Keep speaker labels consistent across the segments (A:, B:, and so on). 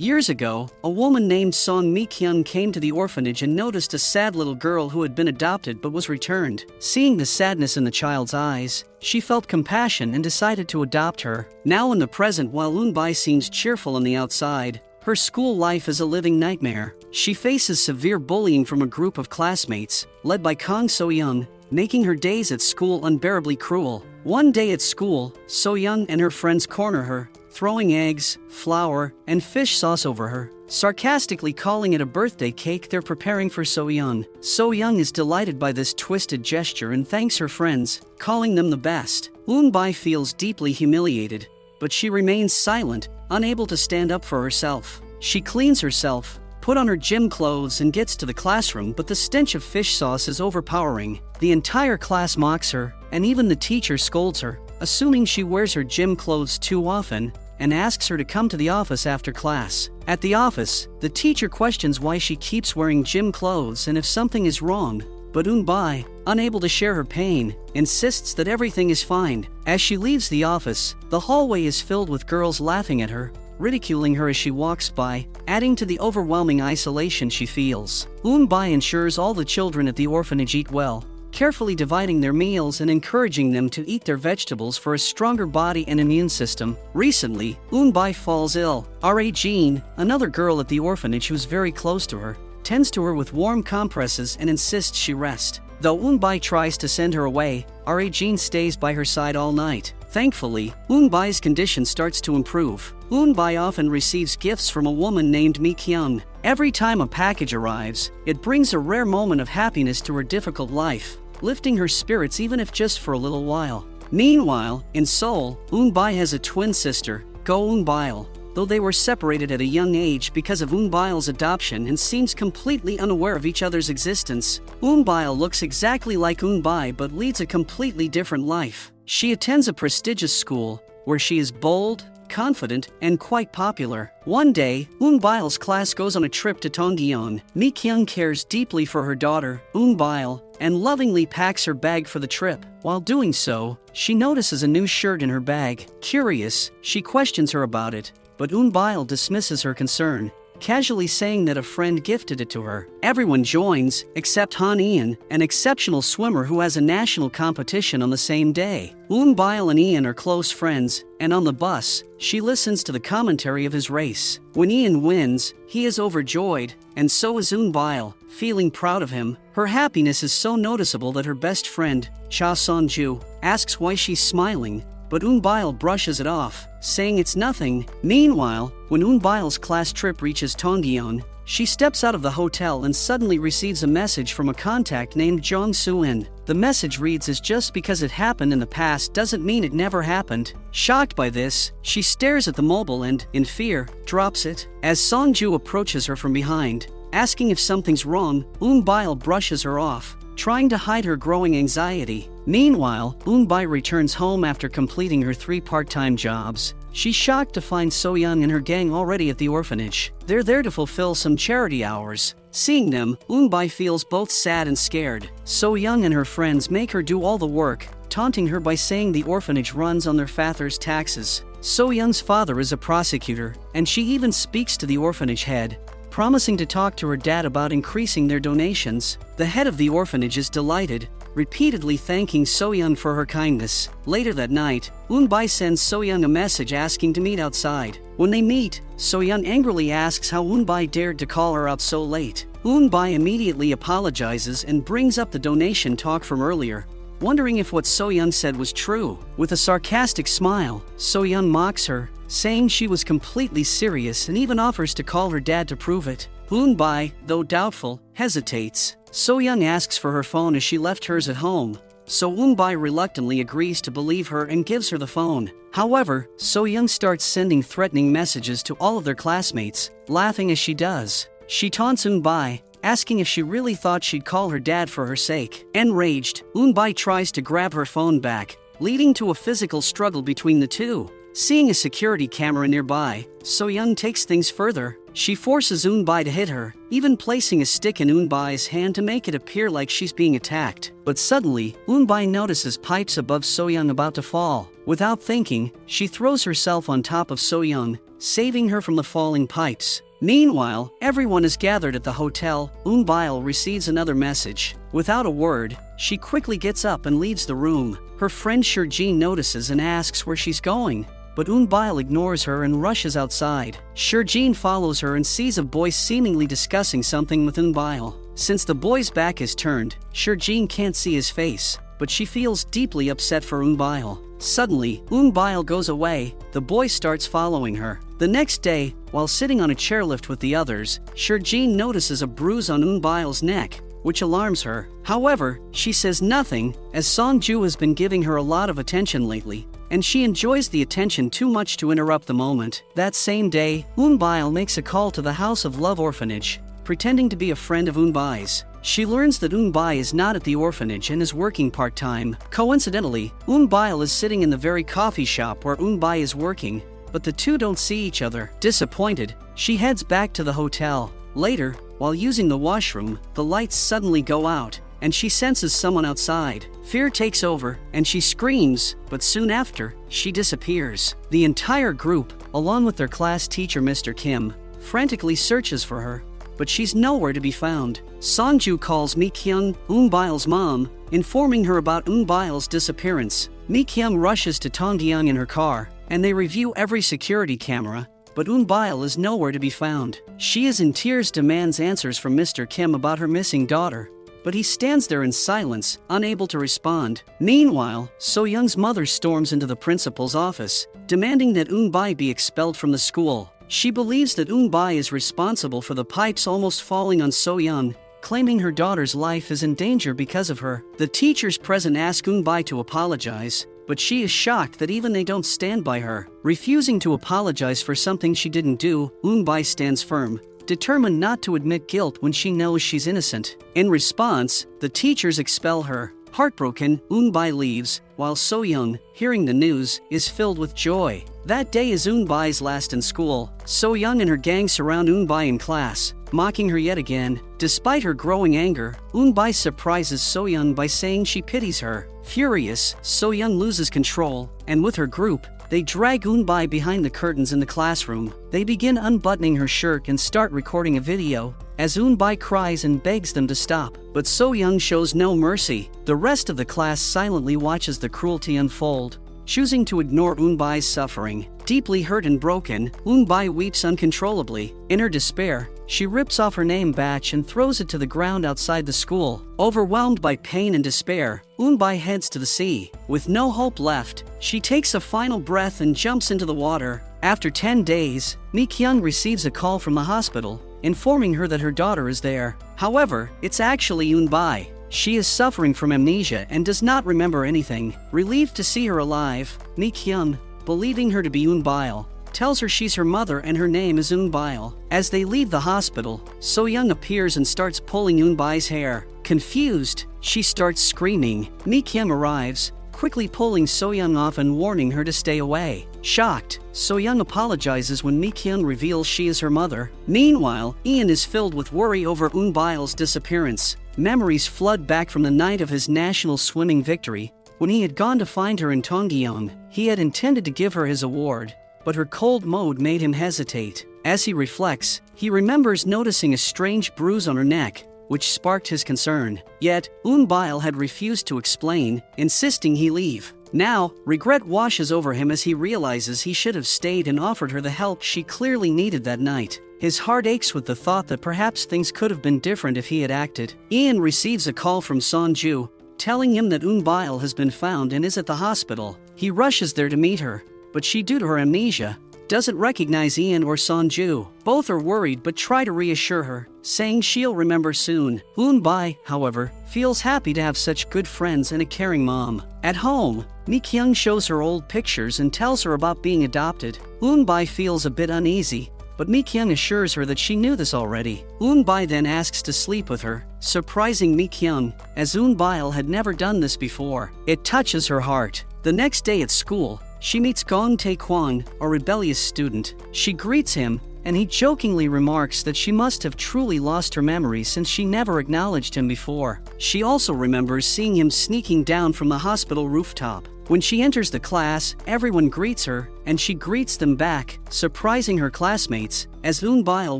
A: Years ago, a woman named Song Mi-kyung came to the orphanage and noticed a sad little girl who had been adopted but was returned. Seeing the sadness in the child's eyes, she felt compassion and decided to adopt her. Now in the present, while Eun-bai seems cheerful on the outside, her school life is a living nightmare. She faces severe bullying from a group of classmates, led by Kang So-young, making her days at school unbearably cruel. One day at school, So-young and her friends corner her, throwing eggs, flour, and fish sauce over her, sarcastically calling it a birthday cake they're preparing for So-young. So-young is delighted by this twisted gesture and thanks her friends, calling them the best. Eun-bai feels deeply humiliated, but she remains silent, unable to stand up for herself. She cleans herself, put on her gym clothes and gets to the classroom, but the stench of fish sauce is overpowering. The entire class mocks her, and even the teacher scolds her, assuming she wears her gym clothes too often, and asks her to come to the office after class. At the office, the teacher questions why she keeps wearing gym clothes and if something is wrong, but Eun-bai, unable to share her pain, insists that everything is fine. As she leaves the office, the hallway is filled with girls laughing at her, ridiculing her as she walks by, adding to the overwhelming isolation she feels. Eun-bai ensures all the children at the orphanage eat well, carefully dividing their meals and encouraging them to eat their vegetables for a stronger body and immune system. Recently, Eun-bai falls ill. R.A. Jean, another girl at the orphanage who's very close to her, tends to her with warm compresses and insists she rest. Though Eun-bai tries to send her away, R.A. Jean stays by her side all night. Thankfully, Eun-bai's condition starts to improve. Eun-bai often receives gifts from a woman named Mi-kyung. Every time a package arrives, it brings a rare moment of happiness to her difficult life, lifting her spirits even if just for a little while. Meanwhile, in Seoul, Eun-bai has a twin sister, Go Eun-bai. Though they were separated at a young age because of Eun-bai's adoption and seems completely unaware of each other's existence, Eun-bai looks exactly like Eun-bai but leads a completely different life. She attends a prestigious school, where she is bold, confident, and quite popular. One day, Eun-bai's class goes on a trip to Tongyeon. Mi-kyung cares deeply for her daughter, Eun-bai, and lovingly packs her bag for the trip. While doing so, she notices a new shirt in her bag. Curious, she questions her about it, but Eun-bai dismisses her concern, casually saying that a friend gifted it to her. Everyone joins, except Han Ian, an exceptional swimmer who has a national competition on the same day. Eun-bai and Ian are close friends, and on the bus, she listens to the commentary of his race. When Ian wins, he is overjoyed, and so is Eun-bai, feeling proud of him. Her happiness is so noticeable that her best friend, Cha Son-ju, asks why she's smiling, but Eun-bai brushes it off, saying it's nothing. Meanwhile, when Eun-bai's class trip reaches Tongyeon, she steps out of the hotel and suddenly receives a message from a contact named Jong Soo-in. The message reads as just because it happened in the past doesn't mean it never happened. Shocked by this, she stares at the mobile and, in fear, drops it. As Song-ju approaches her from behind, asking if something's wrong, Eun-bai brushes her off, trying to hide her growing anxiety. Meanwhile, Eun-bai returns home after completing her 3 part-time jobs. She's shocked to find So-young and her gang already at the orphanage. They're there to fulfill some charity hours. Seeing them, Eun-bai feels both sad and scared. So-young and her friends make her do all the work, taunting her by saying the orphanage runs on their father's taxes. So-young's father is a prosecutor, and she even speaks to the orphanage head, promising to talk to her dad about increasing their donations. The head of the orphanage is delighted, repeatedly thanking So-young for her kindness. Later that night, Eun-bai sends So-young a message asking to meet outside. When they meet, So-young angrily asks how Eun-bai dared to call her out so late. Eun-bai immediately apologizes and brings up the donation talk from earlier, wondering if what So-young said was true. With a sarcastic smile, So-young mocks her, saying she was completely serious and even offers to call her dad to prove it. Eun-bai, though doubtful, hesitates. So-young asks for her phone as she left hers at home, so Eun-bai reluctantly agrees to believe her and gives her the phone. However, So-young starts sending threatening messages to all of their classmates, laughing as she does. She taunts Eun-bai, asking if she really thought she'd call her dad for her sake. Enraged, Eun-bai tries to grab her phone back, leading to a physical struggle between the two. Seeing a security camera nearby, So-young takes things further. She forces Eun-bai to hit her, even placing a stick in Eun-bai's hand to make it appear like she's being attacked. But suddenly, Eun-bai notices pipes above So-young about to fall. Without thinking, she throws herself on top of So Young, saving her from the falling pipes. Meanwhile, everyone is gathered at the hotel. Eun receives another message. Without a word, she quickly gets up and leaves the room. Her friend Shurjin notices and asks where she's going, but Eun ignores her and rushes outside. Shurjin follows her and sees a boy seemingly discussing something with Eun. Since the boy's back is turned, Shurjin can't see his face, but she feels deeply upset for Eun. Suddenly, Eun goes away. The boy starts following her. The next day, while sitting on a chairlift with the others, Shurjin notices a bruise on Eun neck, which alarms her. However, she says nothing, as Songju has been giving her a lot of attention lately, and she enjoys the attention too much to interrupt the moment. That same day, Eun makes a call to the House of Love orphanage, pretending to be a friend of Eun's. She learns that Eun is not at the orphanage and is working part-time. Coincidentally, Eun is sitting in the very coffee shop where Eun is working, but the two don't see each other. Disappointed, she heads back to the hotel. Later, while using the washroom, the lights suddenly go out, and she senses someone outside. Fear takes over, and she screams, but soon after, she disappears. The entire group, along with their class teacher Mr. Kim, frantically searches for her, but she's nowhere to be found. Songju calls Mi-kyung, Eun mom, informing her about Eun disappearance. Mi-kyung rushes to Tonggyang in her car, and they review every security camera, but Eun is nowhere to be found. She is in tears, demands answers from Mr. Kim about her missing daughter, but he stands there in silence, unable to respond. Meanwhile, So Young's mother storms into the principal's office, demanding that Eun be expelled from the school. She believes that Eun is responsible for the pipes almost falling on So Young, claiming her daughter's life is in danger because of her. The teachers present ask Eun to apologize, but she is shocked that even they don't stand by her. Refusing to apologize for something she didn't do, Eun stands firm, determined not to admit guilt when she knows she's innocent. In response, the teachers expel her. Heartbroken, Eun leaves, while So Young, hearing the news, is filled with joy. That day is Eun last in school. So Young and her gang surround Eun in class, mocking her yet again. Despite her growing anger, Eun surprises So Young by saying she pities her. Furious, So Young loses control, and with her group, they drag Eun behind the curtains in the classroom. They begin unbuttoning her shirt and start recording a video, as Eun cries and begs them to stop. But So Young shows no mercy. The rest of the class silently watches the cruelty unfold, choosing to ignore Eun suffering. Deeply hurt and broken, Eun weeps uncontrollably. In her despair, she rips off her name badge and throws it to the ground outside the school. Overwhelmed by pain and despair, Eun heads to the sea. With no hope left, she takes a final breath and jumps into the water. After 10 days, Mi-kyung receives a call from the hospital, informing her that her daughter is there. However, it's actually Eun. She is suffering from amnesia and does not remember anything. Relieved to see her alive, Mi-kyung, believing her to be Eun, tells her she's her mother and her name is Eun. As they leave the hospital, So Young appears and starts pulling Eun's hair. Confused, she starts screaming. Mi-kyung arrives, quickly pulling So Young off and warning her to stay away. Shocked, So Young apologizes when Mi-kyung reveals she is her mother. Meanwhile, Ian is filled with worry over Eun's disappearance. Memories flood back from the night of his national swimming victory, when he had gone to find her in Tonggyang. He had intended to give her his award, but her cold mood made him hesitate. As he reflects, he remembers noticing a strange bruise on her neck, which sparked his concern. Yet, Eun had refused to explain, insisting he leave. Now, regret washes over him as he realizes he should have stayed and offered her the help she clearly needed that night. His heart aches with the thought that perhaps things could have been different if he had acted. Ian receives a call from Songju, telling him that Eun has been found and is at the hospital. He rushes there to meet her, but she, due to her amnesia, doesn't recognize Ian or Songju. Both are worried but try to reassure her, saying she'll remember soon. Eun, however, feels happy to have such good friends and a caring mom. At home, Mi-kyung shows her old pictures and tells her about being adopted. Eun feels a bit uneasy, but Mi-kyung assures her that she knew this already. Eun then asks to sleep with her, surprising Mi-kyung, as Eun had never done this before. It touches her heart. The next day at school, she meets Gong Tae-kwon, a rebellious student. She greets him, and he jokingly remarks that she must have truly lost her memory since she never acknowledged him before. She also remembers seeing him sneaking down from the hospital rooftop. When she enters the class, everyone greets her, and she greets them back, surprising her classmates, as Eun-bail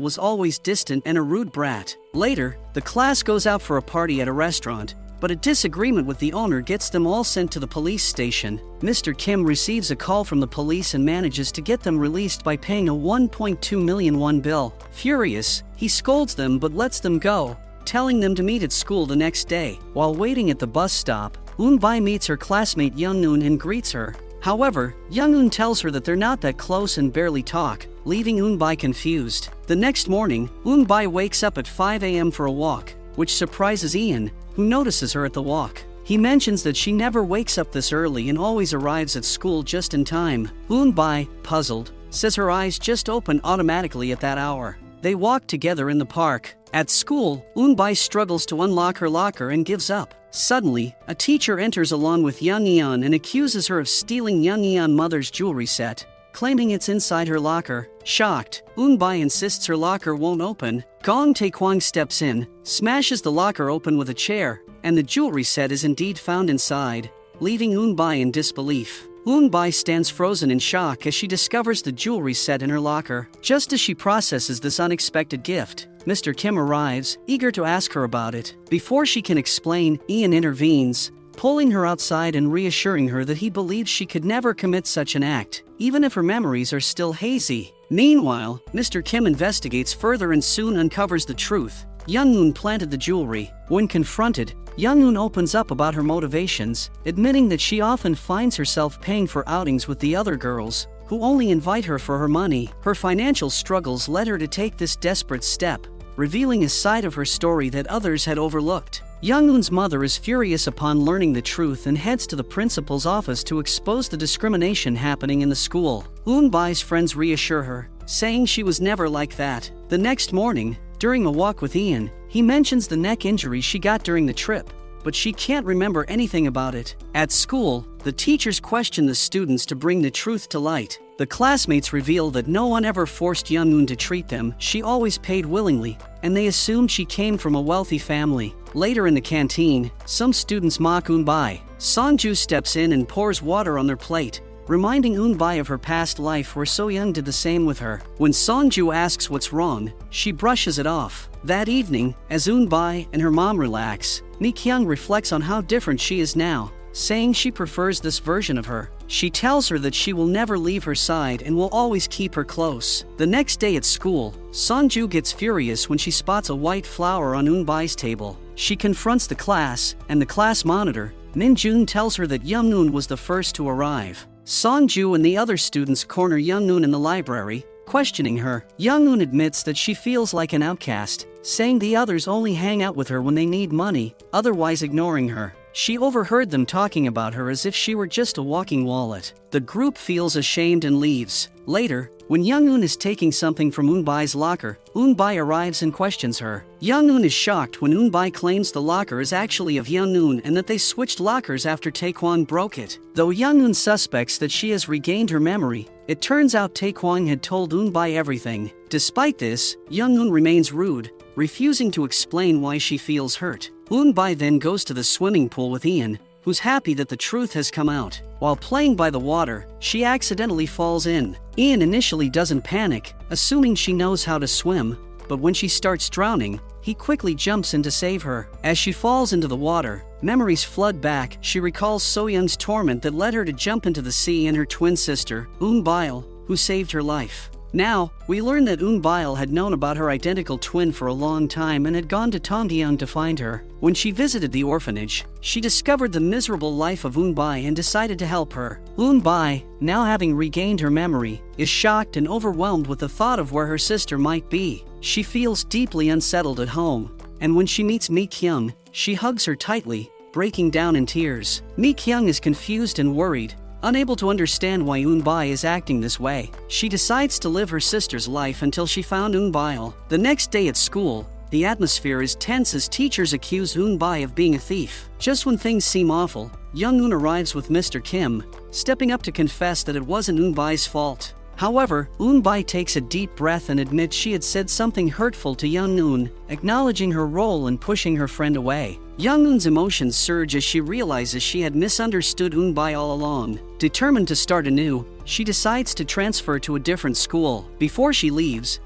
A: was always distant and a rude brat. Later, the class goes out for a party at a restaurant, but a disagreement with the owner gets them all sent to the police station. Mr. Kim receives a call from the police and manages to get them released by paying a 1.2 million won bill. Furious, he scolds them but lets them go, telling them to meet at school the next day. While waiting at the bus stop, Eun-bae meets her classmate Young-eun and greets her. However, Young-eun tells her that they're not that close and barely talk, leaving Eun-bae confused. The next morning, Eun-bae wakes up at 5 a.m. for a walk, which surprises Ian, who notices her at the walk. He mentions that she never wakes up this early and always arrives at school just in time. Eun-bae, puzzled, says her eyes just open automatically at that hour. They walk together in the park. At school, Eun-bae struggles to unlock her locker and gives up. Suddenly, a teacher enters along with Young-eun and accuses her of stealing Young-eun's mother's jewelry set, claiming it's inside her locker. Shocked, Eun-bae insists her locker won't open. Gong Taekwang steps in, smashes the locker open with a chair, and the jewelry set is indeed found inside, leaving Eun-bae in disbelief. Eun-bae stands frozen in shock as she discovers the jewelry set in her locker. Just as she processes this unexpected gift, Mr. Kim arrives, eager to ask her about it. Before she can explain, Ian intervenes, pulling her outside and reassuring her that he believes she could never commit such an act, even if her memories are still hazy. Meanwhile, Mr. Kim investigates further and soon uncovers the truth. Young-eun planted the jewelry. When confronted, Young-eun opens up about her motivations, admitting that she often finds herself paying for outings with the other girls, who only invite her for her money. Her financial struggles led her to take this desperate step, revealing a side of her story that others had overlooked. Young-eun's mother is furious upon learning the truth and heads to the principal's office to expose the discrimination happening in the school. Eun-bae's friends reassure her, saying she was never like that. The next morning, during a walk with Ian, he mentions the neck injury she got during the trip, but she can't remember anything about it. At school, the teachers question the students to bring the truth to light. The classmates reveal that no one ever forced Young-eun to treat them, she always paid willingly, and they assumed she came from a wealthy family. Later in the canteen, some students mock Eun-bae. Songju steps in and pours water on their plate, reminding Eun-bae of her past life where So-young did the same with her. When Songju asks what's wrong, she brushes it off. That evening, as Eun-bae and her mom relax, Mi-kyung reflects on how different she is now, saying she prefers this version of her. She tells her that she will never leave her side and will always keep her close. The next day at school, Songju gets furious when she spots a white flower on Eun-bae's table. She confronts the class, and the class monitor, Min-jun, tells her that Young-eun was the first to arrive. Songju and the other students corner Young-eun in the library, questioning her. Young-eun admits that she feels like an outcast, saying the others only hang out with her when they need money, otherwise ignoring her. She overheard them talking about her as if she were just a walking wallet. The group feels ashamed and leaves. Later, when Young-eun is taking something from Eun-bae's locker, Eun-bae arrives and questions her. Young-eun is shocked when Eun-bae claims the locker is actually of Young-eun and that they switched lockers after Taekwang broke it. Though Young-eun suspects that she has regained her memory, it turns out Taekwang had told Eun-bae everything. Despite this, Young-eun remains rude, refusing to explain why she feels hurt. Eun-bae then goes to the swimming pool with Ian, who's happy that the truth has come out. While playing by the water, she accidentally falls in. Ian initially doesn't panic, assuming she knows how to swim, but when she starts drowning, he quickly jumps in to save her. As she falls into the water, memories flood back. She recalls So-young's torment that led her to jump into the sea and her twin sister, Eun-bae, who saved her life. Now, we learn that Eun-bae had known about her identical twin for a long time and had gone to Tongdeong to find her. When she visited the orphanage, she discovered the miserable life of Eun-bae and decided to help her. Eun-bae, now having regained her memory, is shocked and overwhelmed with the thought of where her sister might be. She feels deeply unsettled at home, and when she meets Mi-kyung, she hugs her tightly, breaking down in tears. Mi-kyung is confused and worried, unable to understand why Eun-bae is acting this way. She decides to live her sister's life until she found Eun-bae. The next day at school, the atmosphere is tense as teachers accuse Eun-bae of being a thief. Just when things seem awful, Young-eun arrives with Mr. Kim, stepping up to confess that it wasn't Eun-bae's fault. However, Eun-bae takes a deep breath and admits she had said something hurtful to Young-eun, acknowledging her role and pushing her friend away. Young Eun's emotions surge as she realizes she had misunderstood Eunbai all along. Determined to start anew, she decides to transfer to a different school. Before she leaves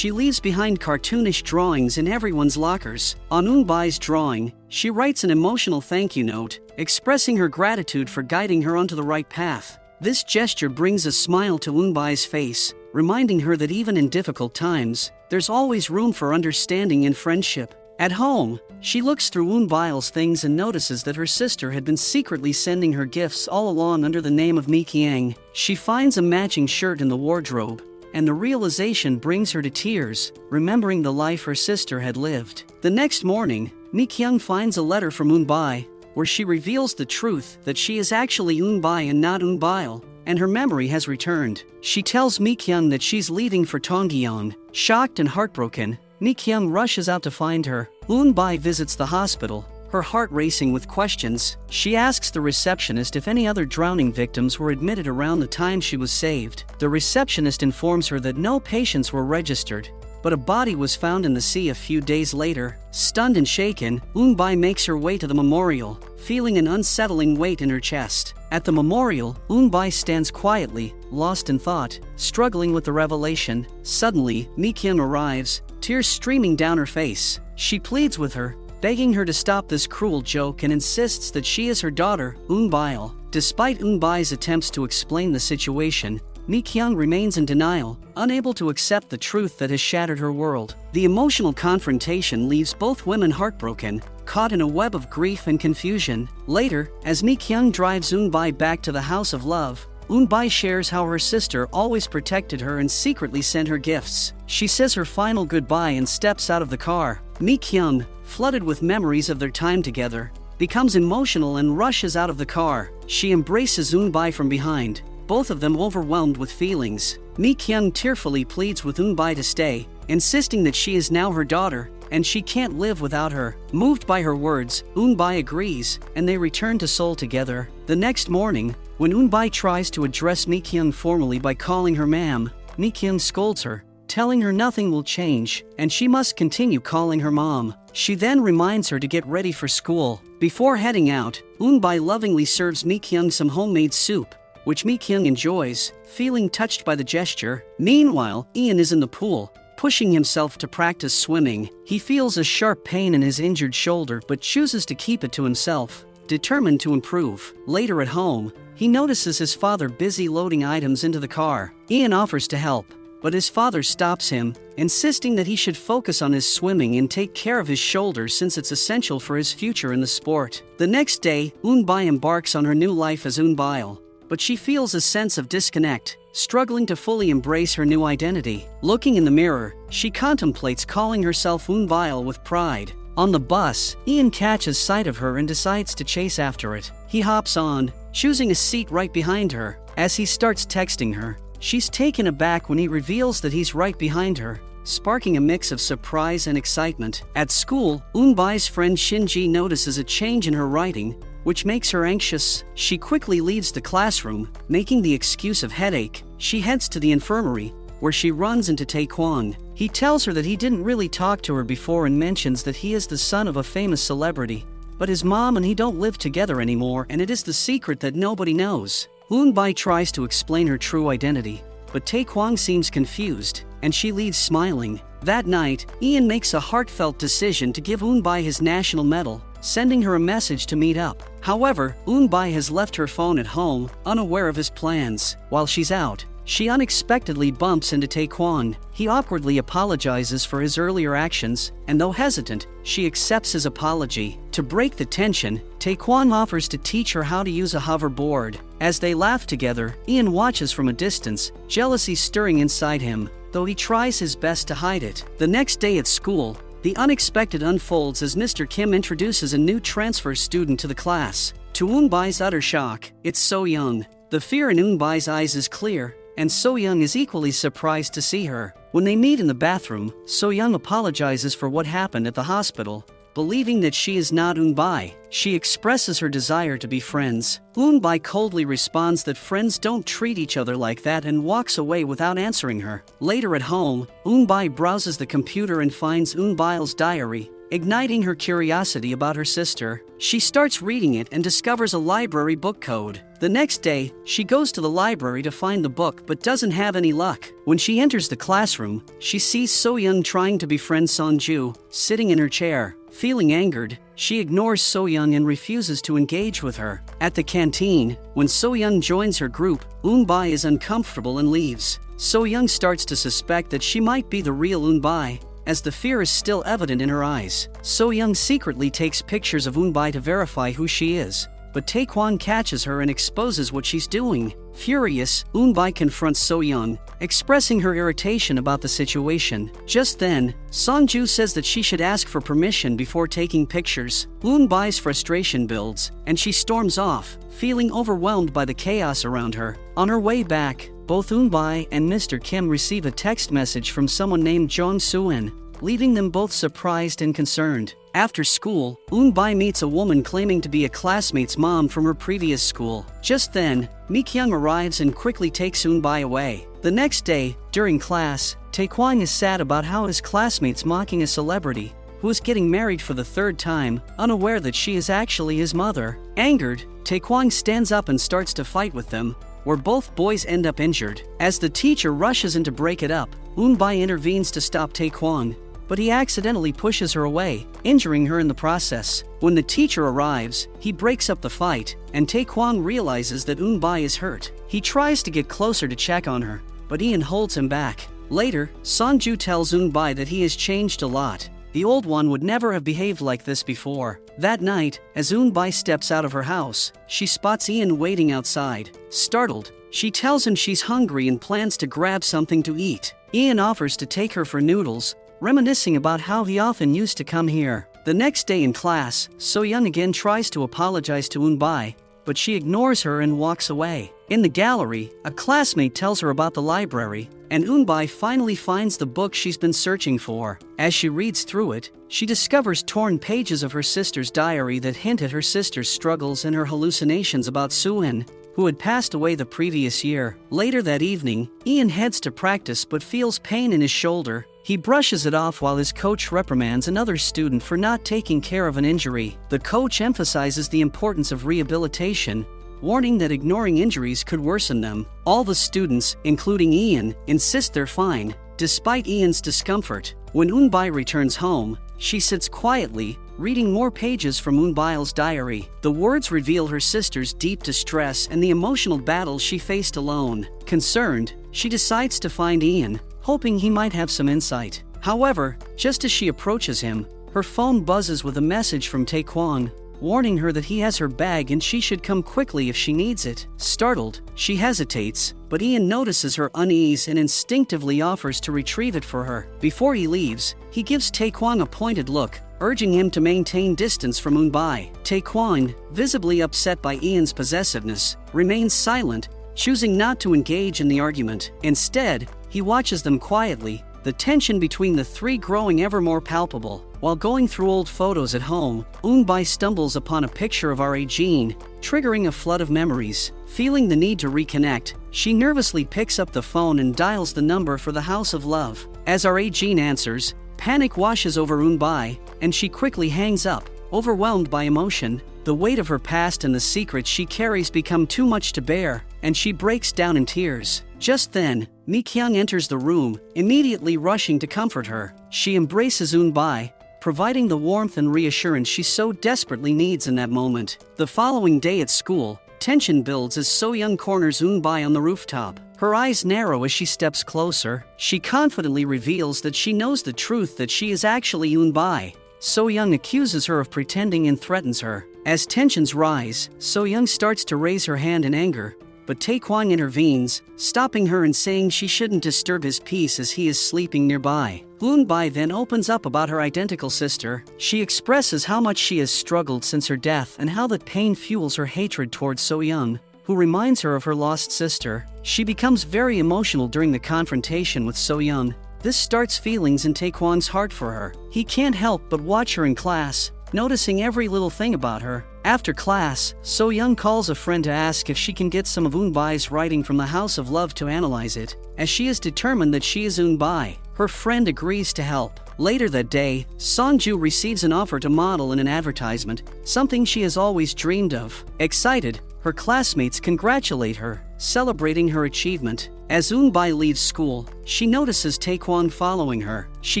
A: behind cartoonish drawings in everyone's lockers. On Eunbai's drawing, she writes an emotional thank you note, expressing her gratitude for guiding her onto the right path. This gesture brings a smile to Eunbai's face, reminding her that even in difficult times, there's always room for understanding and friendship. At home, she looks through Eunbai's things and notices that her sister had been secretly sending her gifts all along under the name of Mi Kyung. She finds a matching shirt in the wardrobe, and the realization brings her to tears, remembering the life her sister had lived. The next morning, Mi Kyung finds a letter from Eunbai, where she reveals the truth that she is actually Eunbai and not Eunbai, and her memory has returned. She tells Mi Kyung that she's leaving for Tongyeong. Shocked and heartbroken, Mi Kyung rushes out to find her. Eunbai visits the hospital, her heart racing with questions. She asks the receptionist if any other drowning victims were admitted around the time she was saved. The receptionist informs her that no patients were registered, but a body was found in the sea a few days later. Stunned and shaken, Eunbai makes her way to the memorial, feeling an unsettling weight in her chest. At the memorial, Eunbai stands quietly, lost in thought, struggling with the revelation. Suddenly, Mi Kyung arrives, tears streaming down her face. She pleads with her, begging her to stop this cruel joke, and insists that she is her daughter, Eunbai. Despite Eunbai's attempts to explain the situation, Mi Kyung remains in denial, unable to accept the truth that has shattered her world. The emotional confrontation leaves both women heartbroken, caught in a web of grief and confusion. Later, as Mi Kyung drives Eunbai back to the House of Love, Eunbai shares how her sister always protected her and secretly sent her gifts. She says her final goodbye and steps out of the car. Mi Kyung, flooded with memories of their time together, becomes emotional and rushes out of the car. She embraces Eunbai from behind, both of them overwhelmed with feelings. Mi Kyung tearfully pleads with Eunbai to stay, insisting that she is now her daughter, and she can't live without her. Moved by her words, Eunbai agrees, and they return to Seoul together. The next morning, when Eunbai tries to address Mi Kyung formally by calling her ma'am, Mi Kyung scolds her, telling her nothing will change, and she must continue calling her mom. She then reminds her to get ready for school. Before heading out, Eunbai lovingly serves Mi Kyung some homemade soup, which Mi Kyung enjoys, feeling touched by the gesture. Meanwhile, Ian is in the pool, pushing himself to practice swimming. He feels a sharp pain in his injured shoulder but chooses to keep it to himself, determined to improve. Later at home, he notices his father busy loading items into the car. Ian offers to help, but his father stops him, insisting that he should focus on his swimming and take care of his shoulders since it's essential for his future in the sport. The next day, Eunbai embarks on her new life as Eunbai, but she feels a sense of disconnect, struggling to fully embrace her new identity. Looking in the mirror, she contemplates calling herself Eunbai with pride. On the bus, Ian catches sight of her and decides to chase after it. He hops on, choosing a seat right behind her. As he starts texting her, she's taken aback when he reveals that he's right behind her, sparking a mix of surprise and excitement. At school, Eunbai's friend Shinji notices a change in her writing, which makes her anxious. She quickly leaves the classroom, making the excuse of headache. She heads to the infirmary, where she runs into Taekwon. He tells her that he didn't really talk to her before and mentions that he is the son of a famous celebrity, but his mom and he don't live together anymore, and it is the secret that nobody knows. Eunbai tries to explain her true identity, but Taekwon seems confused, and she leaves smiling. That night, Ian makes a heartfelt decision to give Eunbai his national medal, sending her a message to meet up. However, Eunbai has left her phone at home, unaware of his plans. While she's out, she unexpectedly bumps into Taekwon. He awkwardly apologizes for his earlier actions, and though hesitant, she accepts his apology. To break the tension, Taekwon offers to teach her how to use a hoverboard. As they laugh together, Ian watches from a distance, jealousy stirring inside him, though he tries his best to hide it. The next day at school, the unexpected unfolds as Mr. Kim introduces a new transfer student to the class. To Eunbai's utter shock, it's So Young. The fear in Eunbai's eyes is clear, and So Young is equally surprised to see her. When they meet in the bathroom, So Young apologizes for what happened at the hospital, believing that she is not Eunbai. She expresses her desire to be friends. Eunbai coldly responds that friends don't treat each other like that and walks away without answering her. Later at home, Eunbai browses the computer and finds Eunbai's diary, igniting her curiosity about her sister. She starts reading it and discovers a library book code. The next day, she goes to the library to find the book but doesn't have any luck. When she enters the classroom, she sees So-young trying to befriend Sonju, sitting in her chair. Feeling angered, she ignores So-young and refuses to engage with her. At the canteen, when So-young joins her group, Eun-bai is uncomfortable and leaves. So-young starts to suspect that she might be the real Eun-bai, as the fear is still evident in her eyes. So-young secretly takes pictures of Eun-bai to verify who she is, but Taekwon catches her and exposes what she's doing. Furious, Eun-bai confronts So-young, expressing her irritation about the situation. Just then, Sonju says that she should ask for permission before taking pictures. Eun-bai's frustration builds, and she storms off, feeling overwhelmed by the chaos around her. On her way back, both Eun-bai and Mr. Kim receive a text message from someone named Jong Soo-in, leaving them both surprised and concerned. After school, Eun-bai meets a woman claiming to be a classmate's mom from her previous school. Just then, Mi-kyung arrives and quickly takes Eun-bai away. The next day, during class, Taekwon is sad about how his classmates mocking a celebrity who is getting married for the third time, unaware that she is actually his mother. Angered, Taekwon stands up and starts to fight with them, where both boys end up injured. As the teacher rushes in to break it up, Eun-bai intervenes to stop Taekwon, but he accidentally pushes her away, injuring her in the process. When the teacher arrives, he breaks up the fight, and Taekwon realizes that Eun-bai is hurt. He tries to get closer to check on her, but Ian holds him back. Later, Sonju tells Eun-bai that he has changed a lot. The old one would never have behaved like this before. That night, as Eun-bai steps out of her house, she spots Ian waiting outside. Startled, she tells him she's hungry and plans to grab something to eat. Ian offers to take her for noodles, reminiscing about how he often used to come here. The next day in class, So-young again tries to apologize to Eun-bai, but she ignores her and walks away. In the gallery, a classmate tells her about the library, and Eun-bai finally finds the book she's been searching for. As she reads through it, she discovers torn pages of her sister's diary that hint at her sister's struggles and her hallucinations about Soo-in, who had passed away the previous year. Later that evening, Ian heads to practice but feels pain in his shoulder. He brushes it off while his coach reprimands another student for not taking care of an injury. The coach emphasizes the importance of rehabilitation, warning that ignoring injuries could worsen them. All the students, including Ian, insist they're fine, despite Ian's discomfort. When Eun-bai returns home, she sits quietly, reading more pages from Eun-bai's diary. The words reveal her sister's deep distress and the emotional battle she faced alone. Concerned, she decides to find Ian, hoping he might have some insight. However, just as she approaches him, her phone buzzes with a message from Taekwon, warning her that he has her bag and she should come quickly if she needs it. Startled, she hesitates, but Ian notices her unease and instinctively offers to retrieve it for her. Before he leaves, he gives Taekwon a pointed look, urging him to maintain distance from Eun-bai. Taekwon, visibly upset by Ian's possessiveness, remains silent, choosing not to engage in the argument. Instead, he watches them quietly, the tension between the three growing ever more palpable. While going through old photos at home, Eun-bai stumbles upon a picture of Jean, triggering a flood of memories. Feeling the need to reconnect, she nervously picks up the phone and dials the number for the House of Love. As Jean answers, panic washes over Eun-bai, and she quickly hangs up, overwhelmed by emotion. The weight of her past and the secrets she carries become too much to bear, and she breaks down in tears. Just then, Mi-kyung enters the room, immediately rushing to comfort her. She embraces Eun-bai, providing the warmth and reassurance she so desperately needs in that moment. The following day at school, tension builds as So-young corners Eun-bai on the rooftop. Her eyes narrow as she steps closer. She confidently reveals that she knows the truth, that she is actually Eun-bai. So-young accuses her of pretending and threatens her. As tensions rise, So-young starts to raise her hand in anger, but Taekwon intervenes, stopping her and saying she shouldn't disturb his peace as he is sleeping nearby. Eun-bai then opens up about her identical sister. She expresses how much she has struggled since her death and how that pain fuels her hatred towards So-young, who reminds her of her lost sister. She becomes very emotional during the confrontation with So-young. This starts feelings in Taekwon's heart for her. He can't help but watch her in class, noticing every little thing about her. After class, So-young calls a friend to ask if she can get some of Eun-bai's writing from the House of Love to analyze it, as she is determined that she is Eun-bai. Her friend agrees to help. Later that day, Sonju receives an offer to model in an advertisement, something she has always dreamed of. Excited, her classmates congratulate her, celebrating her achievement. As Eunbai leaves school, she notices Taekwon following her. She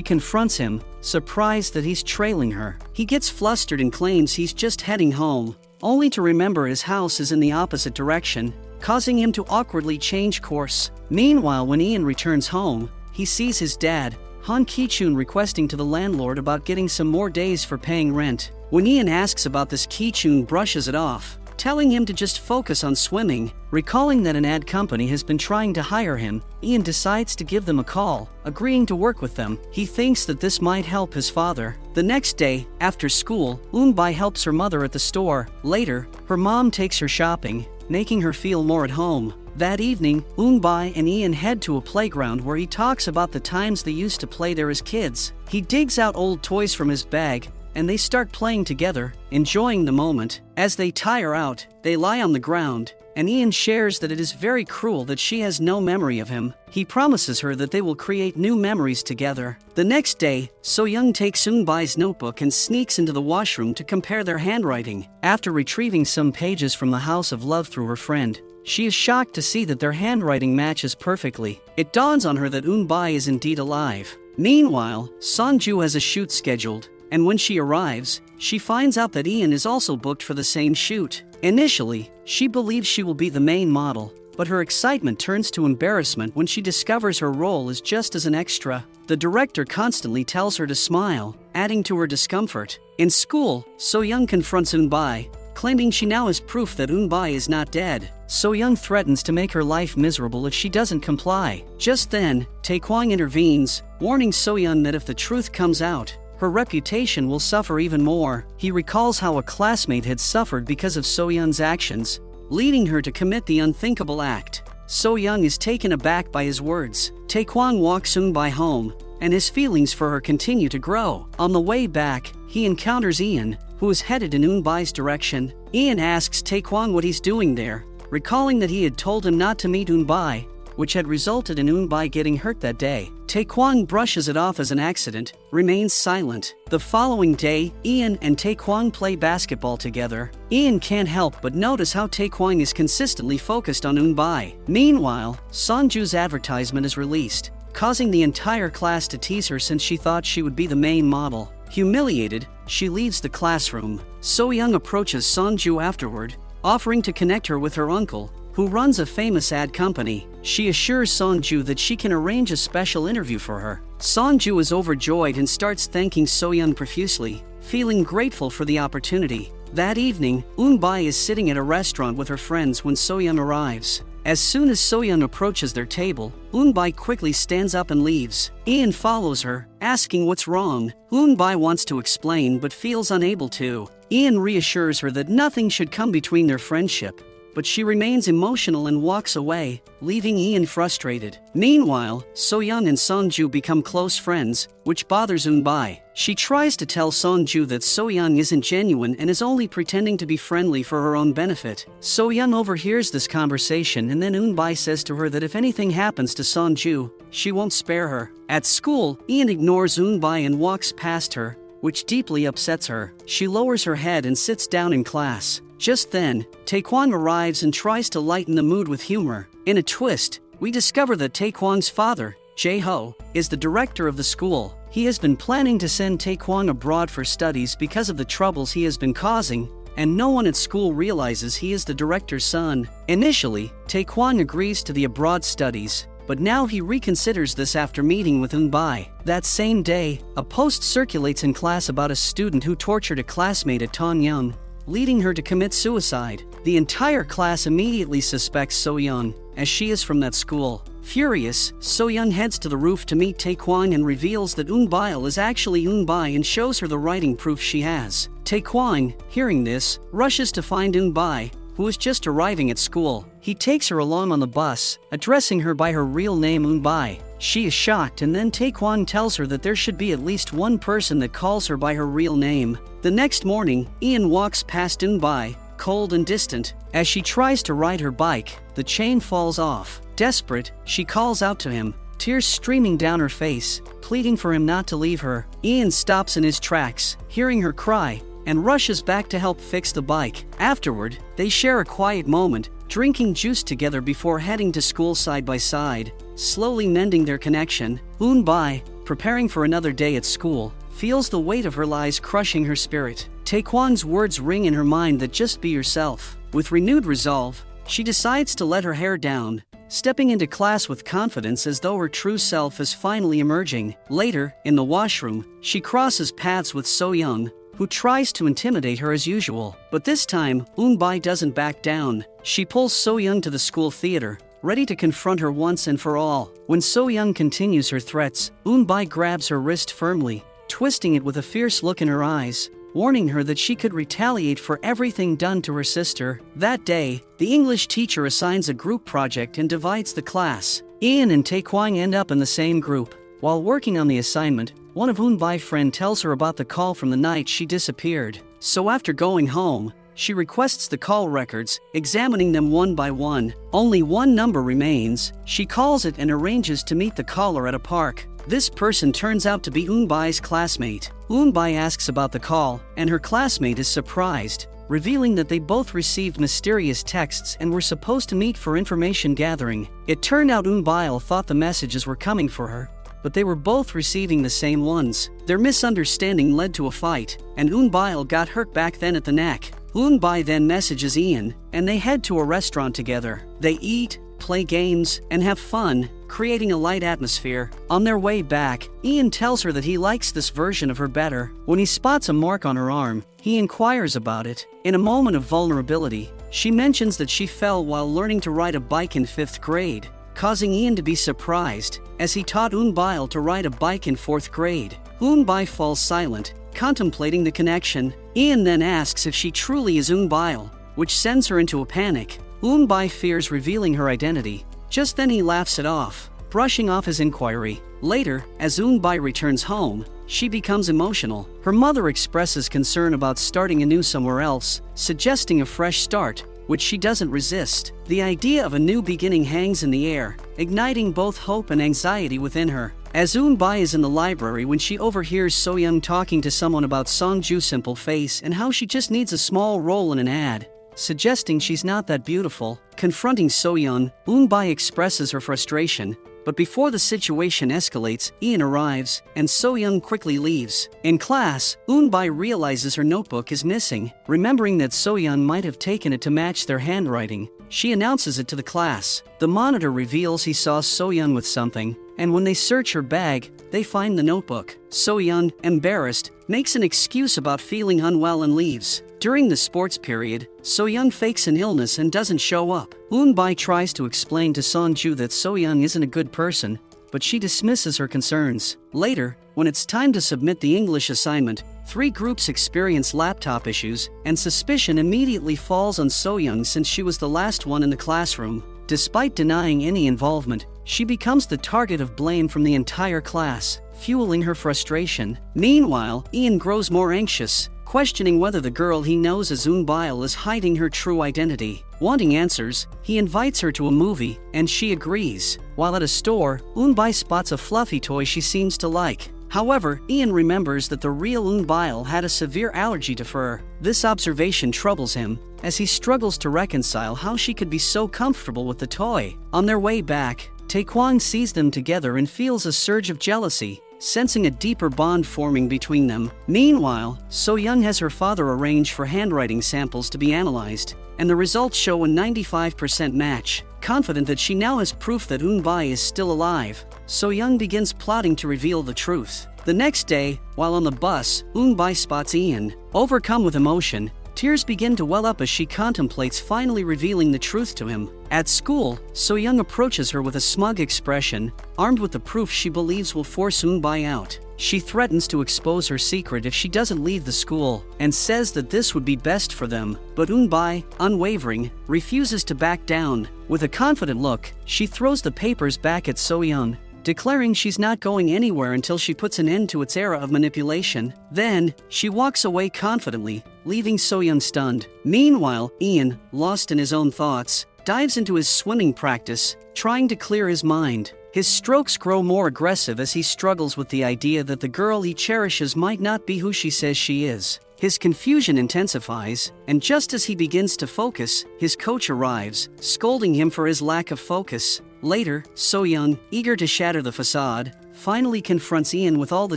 A: confronts him, surprised that he's trailing her. He gets flustered and claims he's just heading home, only to remember his house is in the opposite direction, causing him to awkwardly change course. Meanwhile, when Ian returns home, he sees his dad, Han Ki-chun, requesting to the landlord about getting some more days for paying rent. When Ian asks about this, Ki-chun brushes it off, telling him to just focus on swimming. Recalling that an ad company has been trying to hire him, Ian decides to give them a call, agreeing to work with them. He thinks that this might help his father. The next day, after school, Eunbai helps her mother at the store. Later, her mom takes her shopping, making her feel more at home. That evening, Eunbai and Ian head to a playground where he talks about the times they used to play there as kids. He digs out old toys from his bag, and they start playing together, enjoying the moment. As they tire out, they lie on the ground, and Ian shares that it is very cruel that she has no memory of him. He promises her that they will create new memories together. The next day, So-young takes Eunbai's notebook and sneaks into the washroom to compare their handwriting. After retrieving some pages from the House of Love through her friend, she is shocked to see that their handwriting matches perfectly. It dawns on her that Eunbai is indeed alive. Meanwhile, Sonju has a shoot scheduled, and when she arrives, she finds out that Ian is also booked for the same shoot. Initially, she believes she will be the main model, but her excitement turns to embarrassment when she discovers her role is just as an extra. The director constantly tells her to smile, adding to her discomfort. In school, So-young confronts Eunbai, claiming she now has proof that Eunbai is not dead. So-young threatens to make her life miserable if she doesn't comply. Just then, Taekwon intervenes, warning So-young that if the truth comes out, her reputation will suffer even more. He recalls how a classmate had suffered because of So-young's actions, leading her to commit the unthinkable act. So-young is taken aback by his words. Taekwon walks Eunbai home, and his feelings for her continue to grow. On the way back, he encounters Ian, who is headed in Eunbai's direction. Ian asks Taekwon what he's doing there, recalling that he had told him not to meet Eunbai, which had resulted in Eunbai getting hurt that day. Taekwon brushes it off as an accident, remains silent. The following day, Ian and Taekwon play basketball together. Ian can't help but notice how Taekwon is consistently focused on Eunbai. Meanwhile, Sonju's advertisement is released, causing the entire class to tease her since she thought she would be the main model. Humiliated, she leaves the classroom. So-young approaches Sonju afterward, offering to connect her with her uncle, who runs a famous ad company. She assures Sonju that she can arrange a special interview for her. Sonju is overjoyed and starts thanking So-young profusely, feeling grateful for the opportunity. That evening, Eunbai is sitting at a restaurant with her friends when So-young arrives. As soon as So-young approaches their table, Eunbai quickly stands up and leaves. Ian follows her, asking what's wrong. Eunbai wants to explain but feels unable to. Ian reassures her that nothing should come between their friendship, but she remains emotional and walks away, leaving Ian frustrated. Meanwhile, So-young and Sonju become close friends, which bothers Eunbai. She tries to tell Sonju that So-young isn't genuine and is only pretending to be friendly for her own benefit. So-young overhears this conversation, and then Eunbai says to her that if anything happens to Sonju, she won't spare her. At school, Ian ignores Eunbai and walks past her, which deeply upsets her. She lowers her head and sits down in class. Just then, Taekwon arrives and tries to lighten the mood with humor. In a twist, we discover that Taekwon's father, Jae-ho, is the director of the school. He has been planning to send Taekwon abroad for studies because of the troubles he has been causing, and no one at school realizes he is the director's son. Initially, Taekwon agrees to the abroad studies, but now he reconsiders this after meeting with Eunbai. That same day, a post circulates in class about a student who tortured a classmate at Tongyeong, leading her to commit suicide. The entire class immediately suspects So-young, as she is from that school. Furious, So-young heads to the roof to meet Taekwon and reveals that Eunbai is actually Eunbai and shows her the writing proof she has. Taekwon, hearing this, rushes to find Eunbai, who is just arriving at school. He takes her along on the bus, addressing her by her real name Eunbai. She is shocked, and then Taekwon tells her that there should be at least one person that calls her by her real name. The next morning, Ian walks past Eunbai, cold and distant. As she tries to ride her bike, the chain falls off. Desperate, she calls out to him, tears streaming down her face, pleading for him not to leave her. Ian stops in his tracks, hearing her cry, and rushes back to help fix the bike. Afterward, they share a quiet moment, drinking juice together before heading to school side by side, slowly mending their connection. Eun-bi, preparing for another day at school, feels the weight of her lies crushing her spirit. Taekwon's words ring in her mind that just be yourself. With renewed resolve, she decides to let her hair down, stepping into class with confidence as though her true self is finally emerging. Later, in the washroom, she crosses paths with So-young, who tries to intimidate her as usual. But this time, Eun-bi doesn't back down. She pulls So-young to the school theater, ready to confront her once and for all. When So-young continues her threats, Eun-bi grabs her wrist firmly, twisting it with a fierce look in her eyes, warning her that she could retaliate for everything done to her sister. That day, the English teacher assigns a group project and divides the class. Ian and Taekwon end up in the same group. While working on the assignment, one of Eun-bi's friends tells her about the call from the night she disappeared. So after going home, she requests the call records, examining them one by one. Only one number remains. She calls it and arranges to meet the caller at a park. This person turns out to be Eun-bi's classmate. Eun-bi asks about the call, and her classmate is surprised, revealing that they both received mysterious texts and were supposed to meet for information gathering. It turned out Eun-bi thought the messages were coming for her, but they were both receiving the same ones. Their misunderstanding led to a fight, and Eun-bi got hurt back then at the neck. Eun-bi then messages Ian, and they head to a restaurant together. They eat, play games, and have fun, creating a light atmosphere. On their way back, Ian tells her that he likes this version of her better. When he spots a mark on her arm, he inquires about it. In a moment of vulnerability, she mentions that she fell while learning to ride a bike in 5th grade, causing Ian to be surprised, as he taught Eun-bi to ride a bike in 4th grade. Eun-bi falls silent, contemplating the connection. Ian then asks if she truly is Eun-bi, which sends her into a panic. Eun-bi fears revealing her identity. Just then he laughs it off, brushing off his inquiry. Later, as Eun-bi returns home, she becomes emotional. Her mother expresses concern about starting anew somewhere else, suggesting a fresh start, which she doesn't resist. The idea of a new beginning hangs in the air, igniting both hope and anxiety within her. As Eun-bi is in the library when she overhears So-young talking to someone about Song-ju's simple face and how she just needs a small role in an ad, suggesting she's not that beautiful. Confronting So-young, Eun-bi expresses her frustration, but before the situation escalates, Ian arrives, and So-young quickly leaves. In class, Eun-bi realizes her notebook is missing. Remembering that So-young might have taken it to match their handwriting, she announces it to the class. The monitor reveals he saw So-young with something, and when they search her bag, they find the notebook. So-young, embarrassed, makes an excuse about feeling unwell and leaves. During the sports period, So-young fakes an illness and doesn't show up. Eun-bi tries to explain to Song-ju that So-young isn't a good person, but she dismisses her concerns. Later, when it's time to submit the English assignment, 3 groups experience laptop issues, and suspicion immediately falls on So-young since she was the last one in the classroom. Despite denying any involvement, she becomes the target of blame from the entire class, fueling her frustration. Meanwhile, Ian grows more anxious, questioning whether the girl he knows as Eun-bi is hiding her true identity. Wanting answers, he invites her to a movie, and she agrees. While at a store, Eun-bi spots a fluffy toy she seems to like. However, Ian remembers that the real Eun-bi had a severe allergy to fur. This observation troubles him, as he struggles to reconcile how she could be so comfortable with the toy. On their way back, Taekwon sees them together and feels a surge of jealousy, sensing a deeper bond forming between them. Meanwhile, So-young has her father arrange for handwriting samples to be analyzed, and the results show a 95% match. Confident that she now has proof that Eun-bi is still alive, So-young begins plotting to reveal the truth. The next day, while on the bus, Eun-bi spots Ian. Overcome with emotion, tears begin to well up as she contemplates finally revealing the truth to him. At school, So-young approaches her with a smug expression, armed with the proof she believes will force Eun-bi out. She threatens to expose her secret if she doesn't leave the school, and says that this would be best for them. But Eun-bi, unwavering, refuses to back down. With a confident look, she throws the papers back at So-young, declaring she's not going anywhere until she puts an end to its era of manipulation. Then, she walks away confidently, leaving So-young stunned. Meanwhile, Ian, lost in his own thoughts, dives into his swimming practice, trying to clear his mind. His strokes grow more aggressive as he struggles with the idea that the girl he cherishes might not be who she says she is. His confusion intensifies, and just as he begins to focus, his coach arrives, scolding him for his lack of focus. Later, So-young, eager to shatter the facade, finally confronts Ian with all the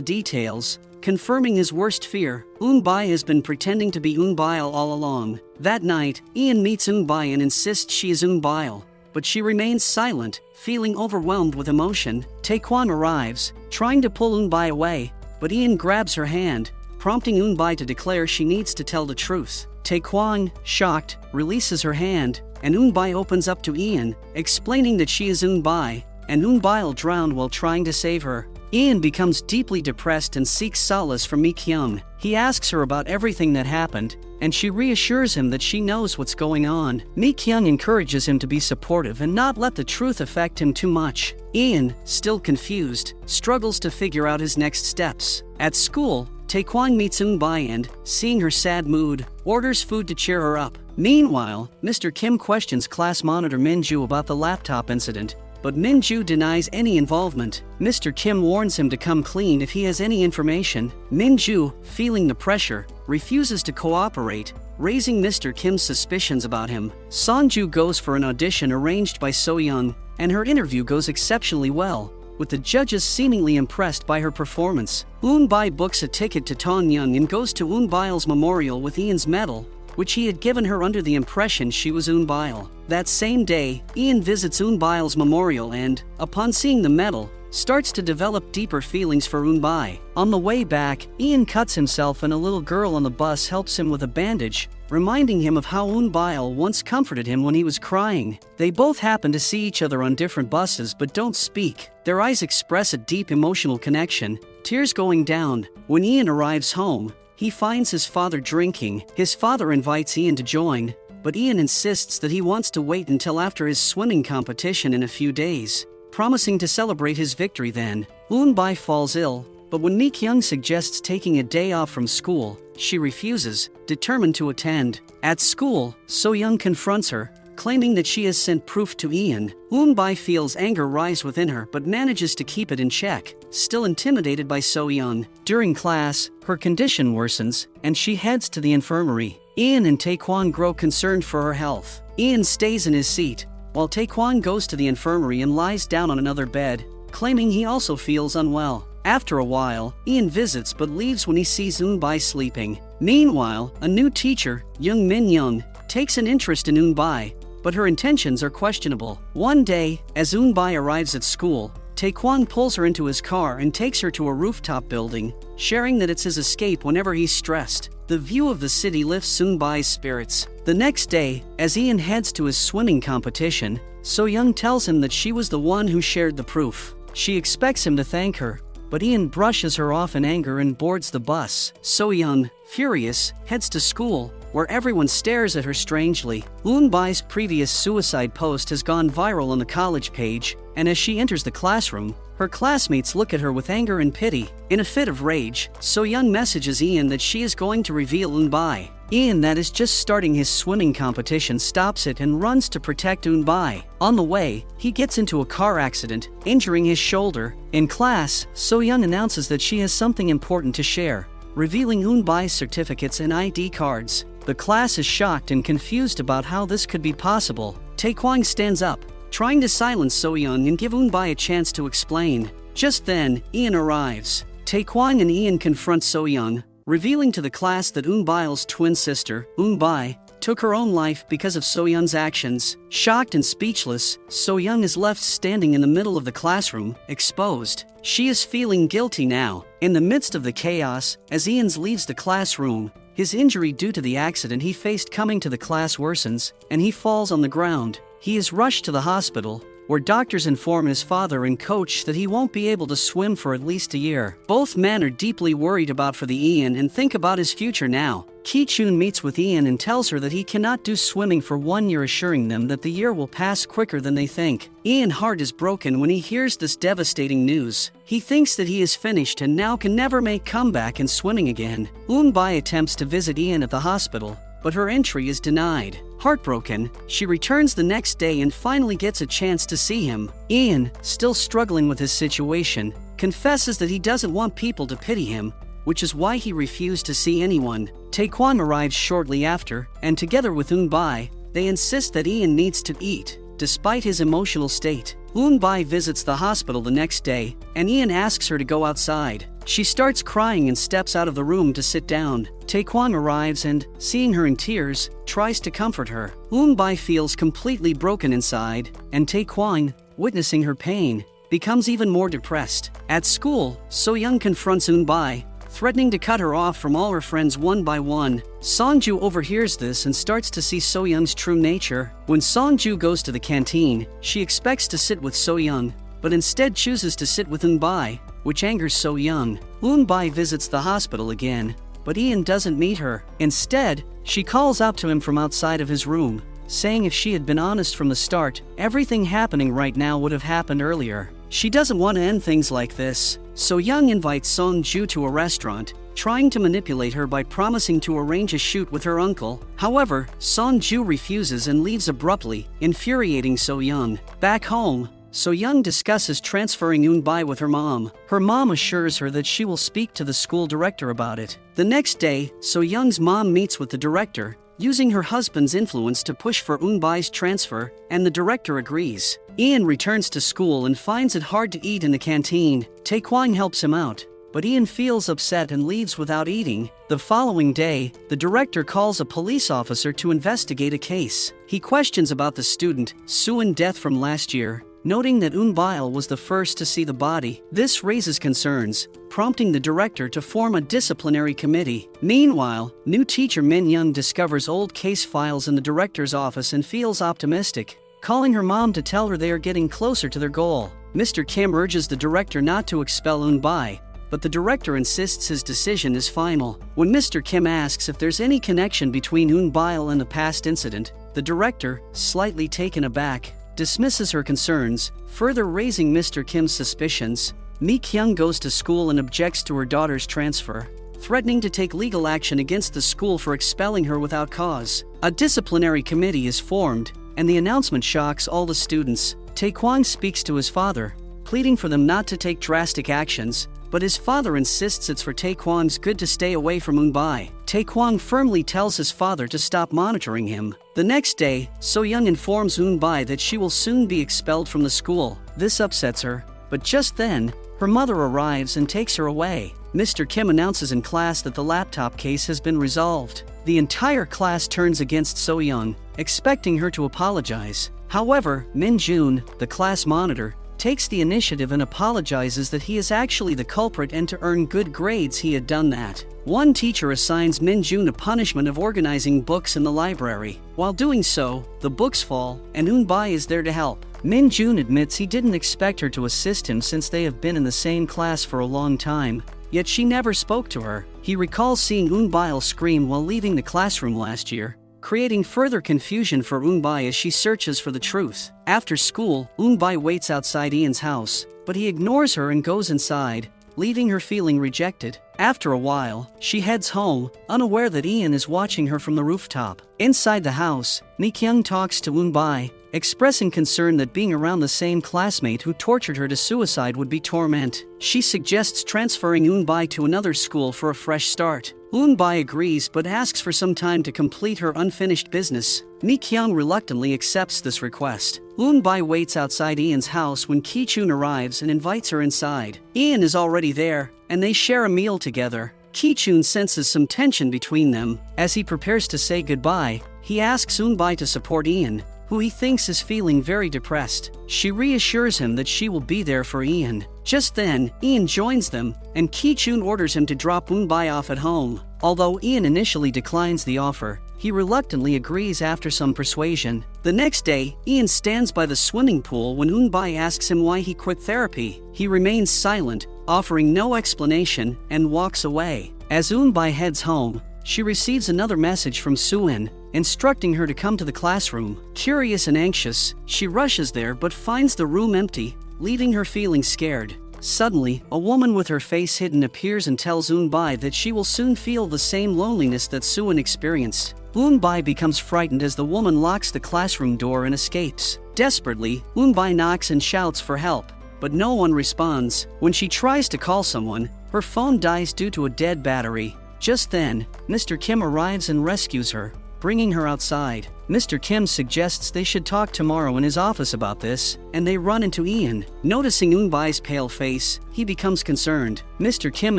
A: details, confirming his worst fear. Eun-bai has been pretending to be Eun-bai all along. That night, Ian meets Eun-bai and insists she is Eun-bai, but she remains silent, feeling overwhelmed with emotion. Taekwon arrives, trying to pull Eun-bai away, but Ian grabs her hand, prompting Eun-bai to declare she needs to tell the truth. Taekwon, shocked, releases her hand, and Eun-bai opens up to Ian, explaining that she is Eun-bai, and Eun-bai'll drown while trying to save her. Ian becomes deeply depressed and seeks solace from Mi-kyung. He asks her about everything that happened, and she reassures him that she knows what's going on. Mi-kyung encourages him to be supportive and not let the truth affect him too much. Ian, still confused, struggles to figure out his next steps. At school, Taekwon meets Eun-bai and, seeing her sad mood, orders food to cheer her up. Meanwhile, Mr. Kim questions class monitor Min-ju about the laptop incident, but Min-ju denies any involvement. Mr. Kim warns him to come clean if he has any information. Min-ju, feeling the pressure, refuses to cooperate, raising Mr. Kim's suspicions about him. Sonju goes for an audition arranged by So-young, and her interview goes exceptionally well, with the judges seemingly impressed by her performance. Eun-bai books a ticket to Tongyeong and goes to Eun-bai's memorial with Ian's medal, which he had given her under the impression she was Eun-bai. That same day, Ian visits Eun-bai's memorial and, upon seeing the medal, starts to develop deeper feelings for Eun-bai. On the way back, Ian cuts himself and a little girl on the bus helps him with a bandage, reminding him of how Eun-bai once comforted him when he was crying. They both happen to see each other on different buses but don't speak. Their eyes express a deep emotional connection, tears going down. When Ian arrives home, he finds his father drinking. His father invites Ian to join, but Ian insists that he wants to wait until after his swimming competition in a few days, promising to celebrate his victory then. Eun-bai falls ill, but when Mi-kyung suggests taking a day off from school, she refuses, determined to attend. At school, So-young confronts her, claiming that she has sent proof to Ian. Eun-bai feels anger rise within her but manages to keep it in check, still intimidated by So-young. During class, her condition worsens, and she heads to the infirmary. Ian and Taekwon grow concerned for her health. Ian stays in his seat, while Taekwon goes to the infirmary and lies down on another bed, claiming he also feels unwell. After a while, Ian visits but leaves when he sees Eun-bai sleeping. Meanwhile, a new teacher, Young Min-young, takes an interest in Eun-bai, but her intentions are questionable. One day, as Eun-bai arrives at school, Taekwon pulls her into his car and takes her to a rooftop building, sharing that it's his escape whenever he's stressed. The view of the city lifts Eun-bai's spirits. The next day, as Ian heads to his swimming competition, So-young tells him that she was the one who shared the proof. She expects him to thank her, but Ian brushes her off in anger and boards the bus. So-young, furious, heads to school, where everyone stares at her strangely. Eun-bai's previous suicide post has gone viral on the college page, and as she enters the classroom, her classmates look at her with anger and pity. In a fit of rage, So-young messages Ian that she is going to reveal Eun-bai. Ian, that is just starting his swimming competition, stops it and runs to protect Eun-bai. On the way, he gets into a car accident, injuring his shoulder. In class, So-young announces that she has something important to share, revealing Eun-bai's certificates and ID cards. The class is shocked and confused about how this could be possible. Taekwon stands up, trying to silence So-young and give Eun-bai a chance to explain. Just then, Ian arrives. Taekwon and Ian confront So-young, revealing to the class that Eun-bai's twin sister, Eun-bai, took her own life because of So-young's actions. Shocked and speechless, So-young is left standing in the middle of the classroom, exposed. She is feeling guilty now. In the midst of the chaos, as Ian leaves the classroom, his injury due to the accident he faced coming to the class worsens, and he falls on the ground. He is rushed to the hospital, where doctors inform his father and coach that he won't be able to swim for at least a year. Both men are deeply worried about for the Ian and think about his future now. Ki-chun meets with Ian and tells her that he cannot do swimming for 1 year, assuring them that the year will pass quicker than they think. Ian's heart is broken when he hears this devastating news. He thinks that he is finished and now can never make comeback in swimming again. Eun-bai attempts to visit Ian at the hospital, but her entry is denied. Heartbroken, she returns the next day and finally gets a chance to see him. Ian, still struggling with his situation, confesses that he doesn't want people to pity him, which is why he refused to see anyone. Taekwon arrives shortly after, and together with Eun-bai, they insist that Ian needs to eat, despite his emotional state. Eun-bai visits the hospital the next day, and Ian asks her to go outside. She starts crying and steps out of the room to sit down. Taekwon arrives and, seeing her in tears, tries to comfort her. Eun-bai feels completely broken inside, and Taekwon, witnessing her pain, becomes even more depressed. At school, So-young confronts Eun-bai, threatening to cut her off from all her friends one by one. Songju overhears this and starts to see So-young's true nature. When Songju goes to the canteen, she expects to sit with So-young, but instead chooses to sit with Eun-bai, which angers So-young. Eun-bai visits the hospital again, but Ian doesn't meet her. Instead, she calls out to him from outside of his room, saying if she had been honest from the start, everything happening right now would have happened earlier. She doesn't want to end things like this. So-young invites Songju to a restaurant, trying to manipulate her by promising to arrange a shoot with her uncle. However, Songju refuses and leaves abruptly, infuriating So-young. Back home, So-young discusses transferring Eun-bai with her mom. Her mom assures her that she will speak to the school director about it. The next day, So-young's mom meets with the director, using her husband's influence to push for Eun-bai's transfer, and the director agrees. Ian returns to school and finds it hard to eat in the canteen. Taekwon helps him out, but Ian feels upset and leaves without eating. The following day, the director calls a police officer to investigate a case. He questions about the student, Suin's death from last year, noting that Eun-bai was the first to see the body. This raises concerns, prompting the director to form a disciplinary committee. Meanwhile, new teacher Min-young discovers old case files in the director's office and feels optimistic, calling her mom to tell her they are getting closer to their goal. Mr. Kim urges the director not to expel Eun-bai, but the director insists his decision is final. When Mr. Kim asks if there's any connection between Eun-bai and the past incident, the director, slightly taken aback, dismisses her concerns, further raising Mr. Kim's suspicions. Mi-kyung goes to school and objects to her daughter's transfer, threatening to take legal action against the school for expelling her without cause. A disciplinary committee is formed, and the announcement shocks all the students. Taekwon speaks to his father, pleading for them not to take drastic actions, but his father insists it's for Taekwon's good to stay away from Eun-bai. Taekwon firmly tells his father to stop monitoring him. The next day, So-young informs Eun-bai that she will soon be expelled from the school. This upsets her, but just then, her mother arrives and takes her away. Mr. Kim announces in class that the laptop case has been resolved. The entire class turns against So-young, expecting her to apologize. However, Min-jun, the class monitor, takes the initiative and apologizes that he is actually the culprit and to earn good grades he had done that. One teacher assigns Min-jun a punishment of organizing books in the library. While doing so, the books fall, and Eun-bai is there to help. Min-jun admits he didn't expect her to assist him since they have been in the same class for a long time, yet she never spoke to her. He recalls seeing Eun-bai scream while leaving the classroom last year, creating further confusion for Eun-bai as she searches for the truth. After school, Eun-bai waits outside Ian's house, but he ignores her and goes inside, leaving her feeling rejected. After a while, she heads home, unaware that Ian is watching her from the rooftop. Inside the house, Mi-kyung talks to Eun-bai, expressing concern that being around the same classmate who tortured her to suicide would be torment. She suggests transferring Eun-bai to another school for a fresh start. Eun-bai agrees but asks for some time to complete her unfinished business. Mi-kyung reluctantly accepts this request. Eun-bai waits outside Ian's house when Ki-chun arrives and invites her inside. Ian is already there, and they share a meal together. Ki-chun senses some tension between them. As he prepares to say goodbye, he asks Eun-bai to support Ian, who he thinks is feeling very depressed. She reassures him that she will be there for Ian. Just then, Ian joins them, and Ki-chun orders him to drop Eun-bai off at home. Although Ian initially declines the offer, he reluctantly agrees after some persuasion. The next day, Ian stands by the swimming pool when Eun-bai asks him why he quit therapy. He remains silent, offering no explanation, and walks away. As Eun-bai heads home, she receives another message from Suin, instructing her to come to the classroom. Curious and anxious, she rushes there but finds the room empty, leaving her feeling scared. Suddenly, a woman with her face hidden appears and tells Eunbai that she will soon feel the same loneliness that Suin experienced. Eunbai becomes frightened as the woman locks the classroom door and escapes. Desperately, Eunbai knocks and shouts for help, but no one responds. When she tries to call someone, her phone dies due to a dead battery. Just then, Mr. Kim arrives and rescues her, bringing her outside. Mr. Kim suggests they should talk tomorrow in his office about this, and they run into Ian. Noticing Eunbai's pale face, he becomes concerned. Mr. Kim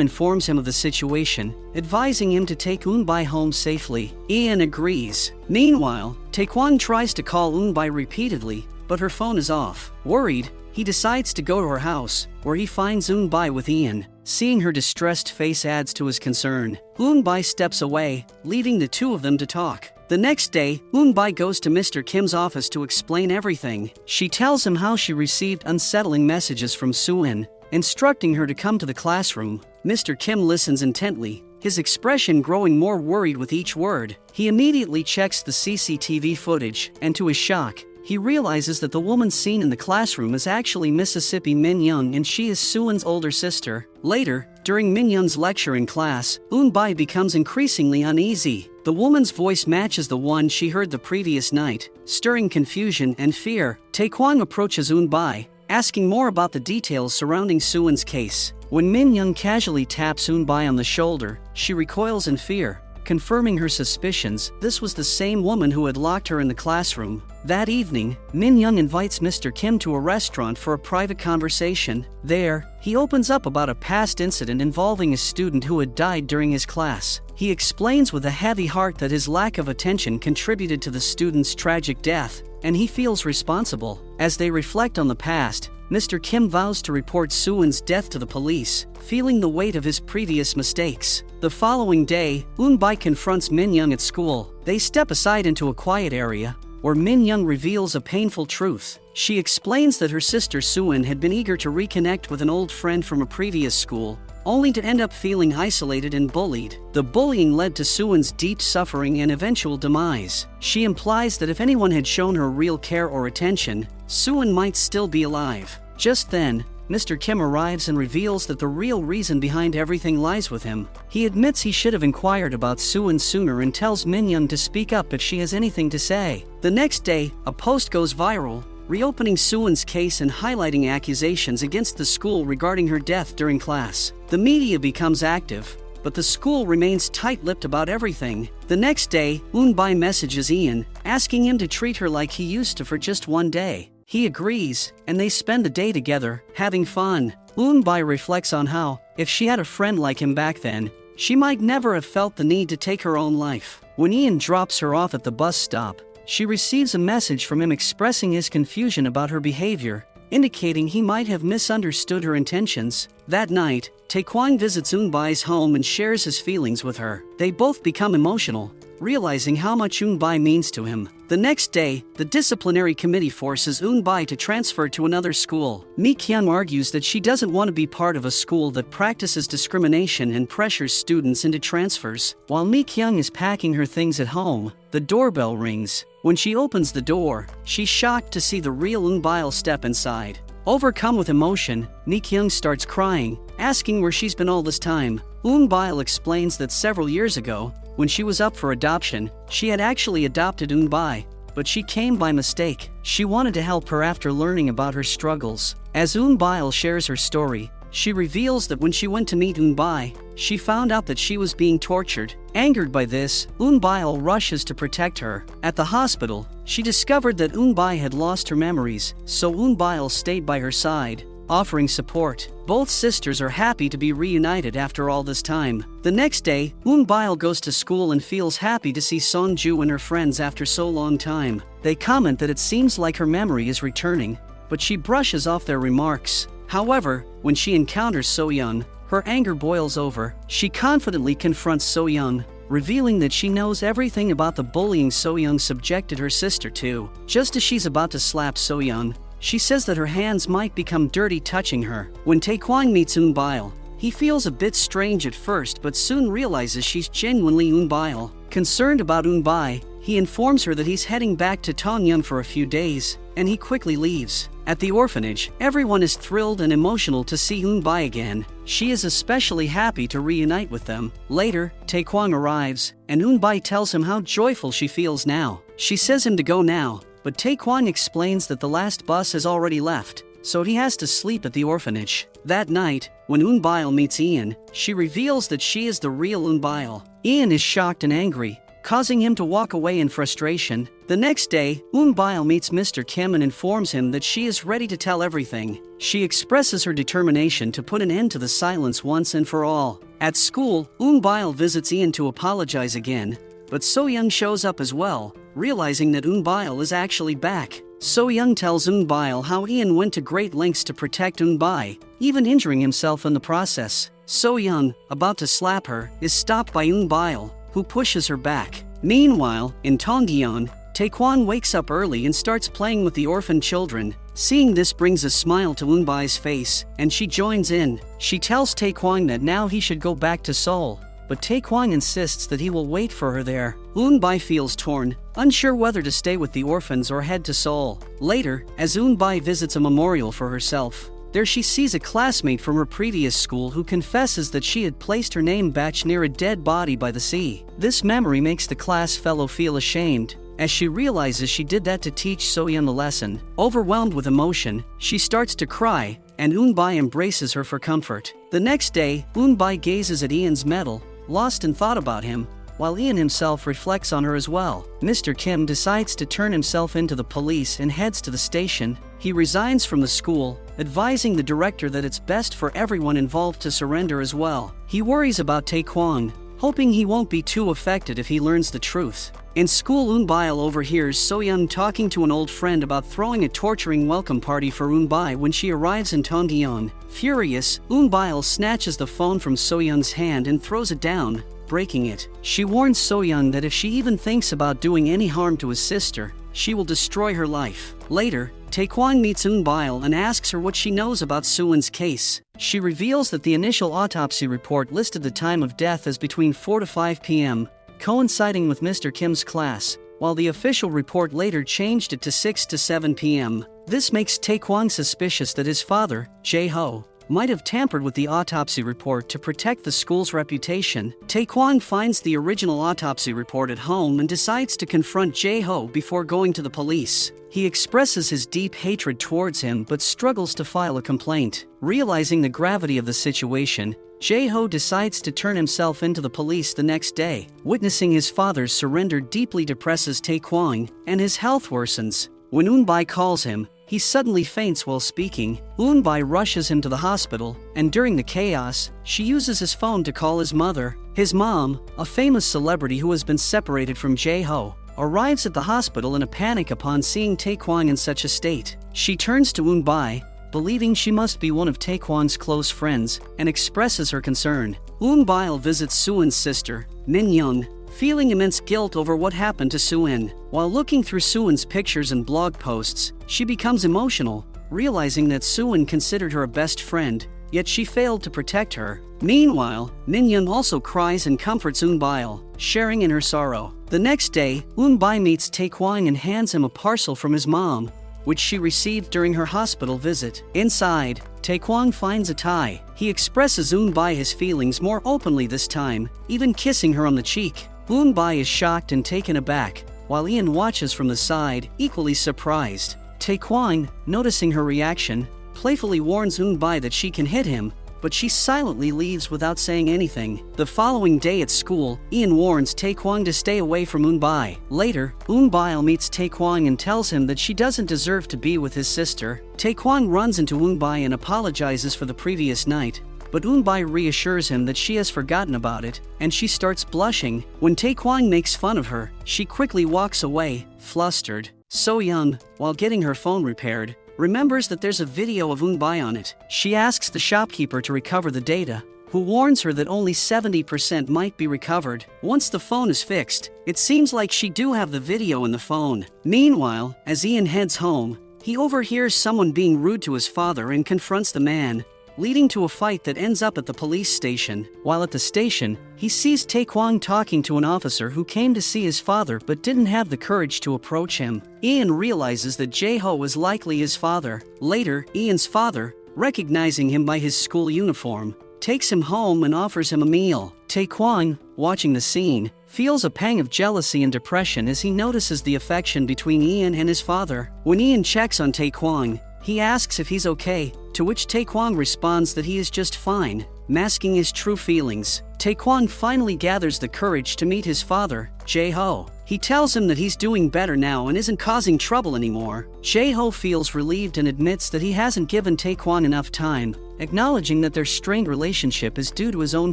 A: informs him of the situation, advising him to take Eunbai home safely. Ian agrees. Meanwhile, Taekwon tries to call Eunbai repeatedly, but her phone is off. Worried, he decides to go to her house, where he finds Eunbai with Ian. Seeing her distressed face adds to his concern. Eunbai steps away, leaving the two of them to talk. The next day, Eunbai goes to Mr. Kim's office to explain everything. She tells him how she received unsettling messages from Suin, instructing her to come to the classroom. Mr. Kim listens intently, his expression growing more worried with each word. He immediately checks the CCTV footage, and to his shock, he realizes that the woman seen in the classroom is actually Mississippi Min-young, and she is Suin's older sister. Later, during Min-young's lecture in class, Eunbai becomes increasingly uneasy. The woman's voice matches the one she heard the previous night, stirring confusion and fear. Taekwon approaches Eunbai, asking more about the details surrounding Suin's case. When Min-young casually taps Eunbai on the shoulder, she recoils in fear, confirming her suspicions. This was the same woman who had locked her in the classroom. That evening, Min-young invites Mr. Kim to a restaurant for a private conversation. There, he opens up about a past incident involving a student who had died during his class. He explains with a heavy heart that his lack of attention contributed to the student's tragic death, and he feels responsible. As they reflect on the past, Mr. Kim vows to report Suin's death to the police, feeling the weight of his previous mistakes. The following day, Eunbai confronts Min-young at school. They step aside into a quiet area, where Min-young reveals a painful truth. She explains that her sister Suin had been eager to reconnect with an old friend from a previous school, only to end up feeling isolated and bullied. The bullying led to Suin's deep suffering and eventual demise. She implies that if anyone had shown her real care or attention, Suin might still be alive. Just then, Mr. Kim arrives and reveals that the real reason behind everything lies with him. He admits he should have inquired about Suin sooner and tells Min-young to speak up if she has anything to say. The next day, a post goes viral, reopening Suin's case and highlighting accusations against the school regarding her death during class. The media becomes active, but the school remains tight-lipped about everything. The next day, Eunbai messages Ian, asking him to treat her like he used to for just one day. He agrees, and they spend the day together, having fun. Eunbai reflects on how, if she had a friend like him back then, she might never have felt the need to take her own life. When Ian drops her off at the bus stop, she receives a message from him expressing his confusion about her behavior, indicating he might have misunderstood her intentions. That night, Taekwon visits Eunbai's home and shares his feelings with her. They both become emotional, realizing how much Eunbai means to him. The next day, the disciplinary committee forces Eunbai to transfer to another school. Mi-kyung argues that she doesn't want to be part of a school that practices discrimination and pressures students into transfers. While Mi-kyung is packing her things at home, the doorbell rings. When she opens the door, she's shocked to see the real Eunbai step inside. Overcome with emotion, Mi-kyung starts crying, asking where she's been all this time. Eunbai explains that several years ago, when she was up for adoption, she had actually adopted Eunbai, but she came by mistake. She wanted to help her after learning about her struggles. As Eunbai shares her story, she reveals that when she went to meet Eunbai, she found out that she was being tortured. Angered by this, Eunbai rushes to protect her. At the hospital, she discovered that Eunbai had lost her memories, so Eunbai stayed by her side, offering support. Both sisters are happy to be reunited after all this time. The next day, Eunbai goes to school and feels happy to see Songju and her friends after so long time. They comment that it seems like her memory is returning, but she brushes off their remarks. However, when she encounters So-young, her anger boils over. She confidently confronts So-young, revealing that she knows everything about the bullying So-young subjected her sister to. Just as she's about to slap So-young, she says that her hands might become dirty touching her. When Taekwon meets Eunbai, he feels a bit strange at first but soon realizes she's genuinely Eunbai. Concerned about Eunbai, he informs her that he's heading back to Tongyeon for a few days, and he quickly leaves. At the orphanage, everyone is thrilled and emotional to see Eunbai again. She is especially happy to reunite with them. Later, Taekwang arrives, and Eunbai tells him how joyful she feels now. She says him to go now, but Taekwang explains that the last bus has already left, so he has to sleep at the orphanage. That night, when Eunbai meets Ian, she reveals that she is the real Eunbai. Ian is shocked and angry, causing him to walk away in frustration. The next day, Eunbai meets Mr. Kim and informs him that she is ready to tell everything. She expresses her determination to put an end to the silence once and for all. At school, Eunbai visits Ian to apologize again, but So-young shows up as well, realizing that Eunbai is actually back. So-young tells Eunbai how Ian went to great lengths to protect Eunbai, even injuring himself in the process. So-young, about to slap her, is stopped by Eunbai, who pushes her back. Meanwhile, in Tongyeon, Taekwon wakes up early and starts playing with the orphan children. Seeing this brings a smile to Eunbai's face, and she joins in. She tells Taekwon that now he should go back to Seoul, but Taekwon insists that he will wait for her there. Eunbai feels torn, unsure whether to stay with the orphans or head to Seoul. Later, as Eunbai visits a memorial for herself, there she sees a classmate from her previous school who confesses that she had placed her name badge near a dead body by the sea. This memory makes the class fellow feel ashamed, as she realizes she did that to teach So-young the lesson. Overwhelmed with emotion, she starts to cry, and Eunbai embraces her for comfort. The next day, Eunbai gazes at Ian's medal, lost in thought about him, while Ian himself reflects on her as well. Mr. Kim decides to turn himself into the police and heads to the station. He resigns from the school, advising the director that it's best for everyone involved to surrender as well. He worries about Taekwon, hoping he won't be too affected if he learns the truth. In school, Eunbai overhears So-young talking to an old friend about throwing a torturing welcome party for Eunbai when she arrives in Tongyeon. Furious, Eunbai snatches the phone from So-young's hand and throws it down, breaking it. She warns So-young that if she even thinks about doing any harm to his sister, she will destroy her life. Later, Taekwon meets Eunbai and asks her what she knows about Suwon's case. She reveals that the initial autopsy report listed the time of death as between 4 to 5 p.m., coinciding with Mr. Kim's class, while the official report later changed it to 6 to 7 p.m. This makes Taekwon suspicious that his father, Jae-ho, might have tampered with the autopsy report to protect the school's reputation. Taekwon finds the original autopsy report at home and decides to confront Jae-ho before going to the police. He expresses his deep hatred towards him but struggles to file a complaint. Realizing the gravity of the situation, Jae-ho decides to turn himself into the police the next day. Witnessing his father's surrender deeply depresses Taekwon, and his health worsens. When Eunbai calls him, he suddenly faints while speaking. Eunbai rushes him to the hospital, and during the chaos, she uses his phone to call his mother. His mom, a famous celebrity who has been separated from Jae-ho, arrives at the hospital in a panic upon seeing Taekwon in such a state. She turns to Eunbai, believing she must be one of Taekwon's close friends, and expresses her concern. Eunbai visits Suwon's sister, Min-young, feeling immense guilt over what happened to Suwon. While looking through Suwon's pictures and blog posts, she becomes emotional, realizing that Suwon considered her a best friend, yet she failed to protect her. Meanwhile, Min-young also cries and comforts Eunbai, sharing in her sorrow. The next day, Eunbai meets Taekwon and hands him a parcel from his mom, which she received during her hospital visit. Inside, Taekwon finds a tie. He expresses Eunbai his feelings more openly this time, even kissing her on the cheek. Eunbai is shocked and taken aback, while Ian watches from the side, equally surprised. Taekwon, noticing her reaction, playfully warns Eunbai that she can hit him, but she silently leaves without saying anything. The following day at school, Ian warns Taekwon to stay away from Eunbai. Later, Eunbai meets Taekwon and tells him that she doesn't deserve to be with his sister. Taekwon runs into Eunbai and apologizes for the previous night, but Eunbai reassures him that she has forgotten about it, and she starts blushing. When Taekwon makes fun of her, she quickly walks away, flustered. So-young, while getting her phone repaired, remembers that there's a video of Eunbai on it. She asks the shopkeeper to recover the data, who warns her that only 70% might be recovered. Once the phone is fixed, it seems like she do have the video in the phone. Meanwhile, as Ian heads home, he overhears someone being rude to his father and confronts the man, leading to a fight that ends up at the police station. While at the station, he sees Taekwon talking to an officer who came to see his father but didn't have the courage to approach him. Ian realizes that Jae-ho is likely his father. Later, Ian's father, recognizing him by his school uniform, takes him home and offers him a meal. Taekwon, watching the scene, feels a pang of jealousy and depression as he notices the affection between Ian and his father. When Ian checks on Taekwon, he asks if he's okay, to which Taekwon responds that he is just fine, masking his true feelings. Taekwon finally gathers the courage to meet his father, Jae-ho. He tells him that he's doing better now and isn't causing trouble anymore. Jae-ho feels relieved and admits that he hasn't given Taekwon enough time, acknowledging that their strained relationship is due to his own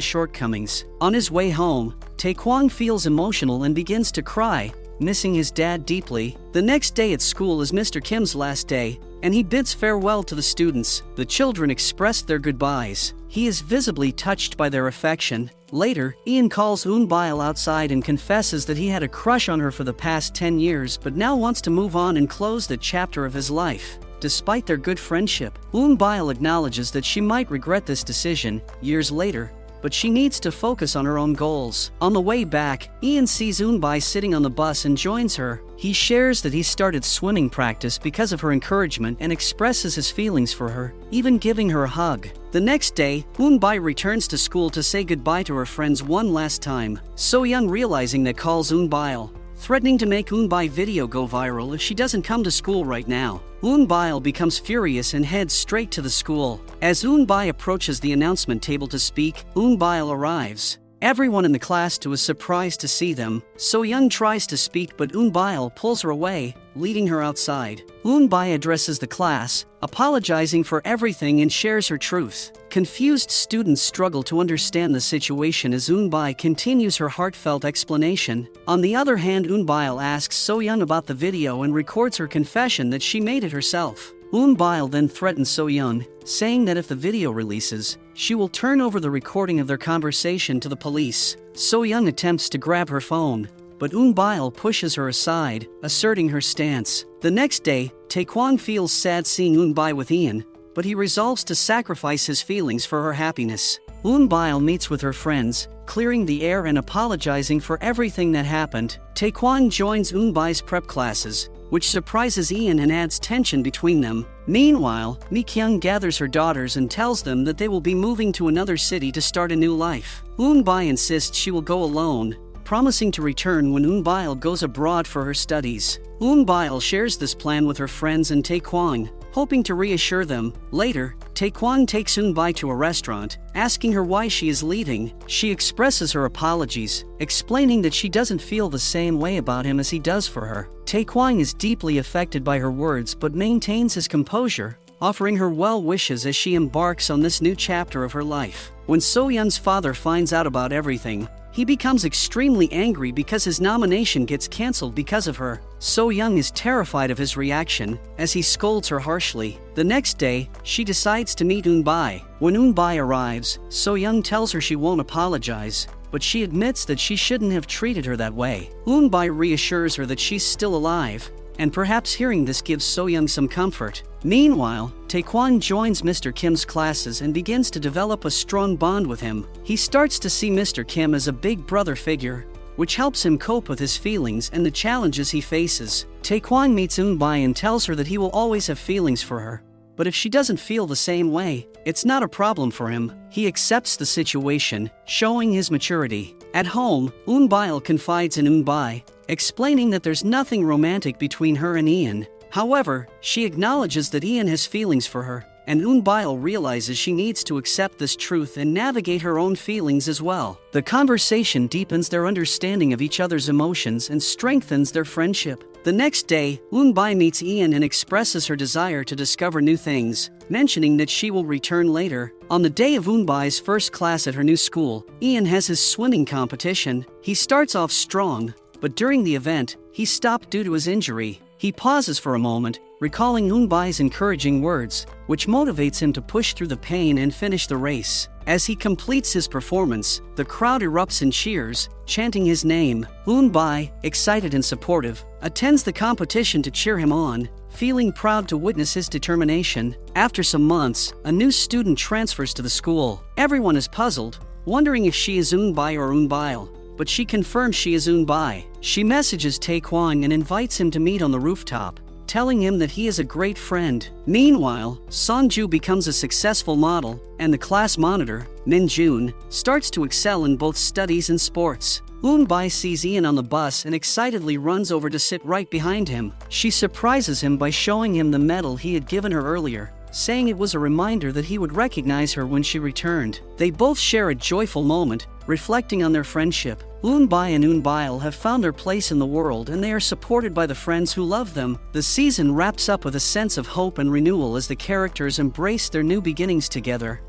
A: shortcomings. On his way home, Taekwon feels emotional and begins to cry, missing his dad deeply. The next day at school is Mr. Kim's last day, and he bids farewell to the students. The children express their goodbyes. He is visibly touched by their affection. Later, Ian calls Eun-byeol outside and confesses that he had a crush on her for the past 10 years but now wants to move on and close that chapter of his life. Despite their good friendship, Eun-byeol acknowledges that she might regret this decision years later, but she needs to focus on her own goals. On the way back, Ian sees Eun-bye sitting on the bus and joins her. He shares that he started swimming practice because of her encouragement and expresses his feelings for her, even giving her a hug. The next day, Eun-bye returns to school to say goodbye to her friends one last time. So-young, realizing that, calls Eun-byeol, threatening to make Eun-bye video go viral if she doesn't come to school right now. Eun-byeol becomes furious and heads straight to the school. As Eun-bye approaches the announcement table to speak, Eun-byeol arrives. Everyone in the class too is surprised to see them. So-young tries to speak but Eun-byeol pulls her away, leading her outside. Eun-bye addresses the class, apologizing for everything and shares her truth. Confused students struggle to understand the situation as Eun-bye continues her heartfelt explanation. On the other hand, Eun-byeol asks So-young about the video and records her confession that she made it herself. Eun-byeol then threatens So-young, saying that if the video releases, she will turn over the recording of their conversation to the police. So-young attempts to grab her phone, but Eun-byeol pushes her aside, asserting her stance. The next day, Taekwon feels sad seeing Eun-bye with Ian, but he resolves to sacrifice his feelings for her happiness. Eun-byeol meets with her friends, clearing the air and apologizing for everything that happened. Taekwon joins Eun-bye's prep classes, which surprises Ian and adds tension between them. Meanwhile, Mi-kyung gathers her daughters and tells them that they will be moving to another city to start a new life. Eun-bye insists she will go alone, promising to return when Eun-byeol goes abroad for her studies. Eun-byeol shares this plan with her friends and Taekwon, hoping to reassure them. Later, Taekwon takes Eun-bye to a restaurant, asking her why she is leaving. She expresses her apologies, explaining that she doesn't feel the same way about him as he does for her. Taekwon is deeply affected by her words but maintains his composure, offering her well wishes as she embarks on this new chapter of her life. When So-young's father finds out about everything, he becomes extremely angry because his nomination gets cancelled because of her. So-young is terrified of his reaction, as he scolds her harshly. The next day, she decides to meet Eun-bye. When Eun-bye arrives, So-young tells her she won't apologize, but she admits that she shouldn't have treated her that way. Eun-bye reassures her that she's still alive, and perhaps hearing this gives So-young some comfort. Meanwhile, Taekwon joins Mr. Kim's classes and begins to develop a strong bond with him. He starts to see Mr. Kim as a big brother figure, which helps him cope with his feelings and the challenges he faces. Taekwon meets Eun-bye and tells her that he will always have feelings for her, but if she doesn't feel the same way, it's not a problem for him. He accepts the situation, showing his maturity. At home, Eun-byeol confides in Eun-bye, explaining that there's nothing romantic between her and Ian. However, she acknowledges that Ian has feelings for her, and Eun-byeol realizes she needs to accept this truth and navigate her own feelings as well. The conversation deepens their understanding of each other's emotions and strengthens their friendship. The next day, Eun-bye meets Ian and expresses her desire to discover new things, mentioning that she will return later. On the day of Eun-bye's first class at her new school, Ian has his swimming competition. He starts off strong, but during the event, he stopped due to his injury. He pauses for a moment, recalling Eun-bye's encouraging words, which motivates him to push through the pain and finish the race. As he completes his performance, the crowd erupts in cheers, chanting his name. Eun-bye, excited and supportive, attends the competition to cheer him on, feeling proud to witness his determination. After some months, a new student transfers to the school. Everyone is puzzled, wondering if she is Eunbai or Eunbile, but she confirms she is Eunbai. She messages Taekwon and invites him to meet on the rooftop, telling him that he is a great friend. Meanwhile, Sonju becomes a successful model, and the class monitor, Min-jun, starts to excel in both studies and sports. Eunbai sees Ian on the bus and excitedly runs over to sit right behind him. She surprises him by showing him the medal he had given her earlier, saying it was a reminder that he would recognize her when she returned. They both share a joyful moment, reflecting on their friendship. Eunbai and Eunbile have found their place in the world, and they are supported by the friends who love them. The season wraps up with a sense of hope and renewal as the characters embrace their new beginnings together.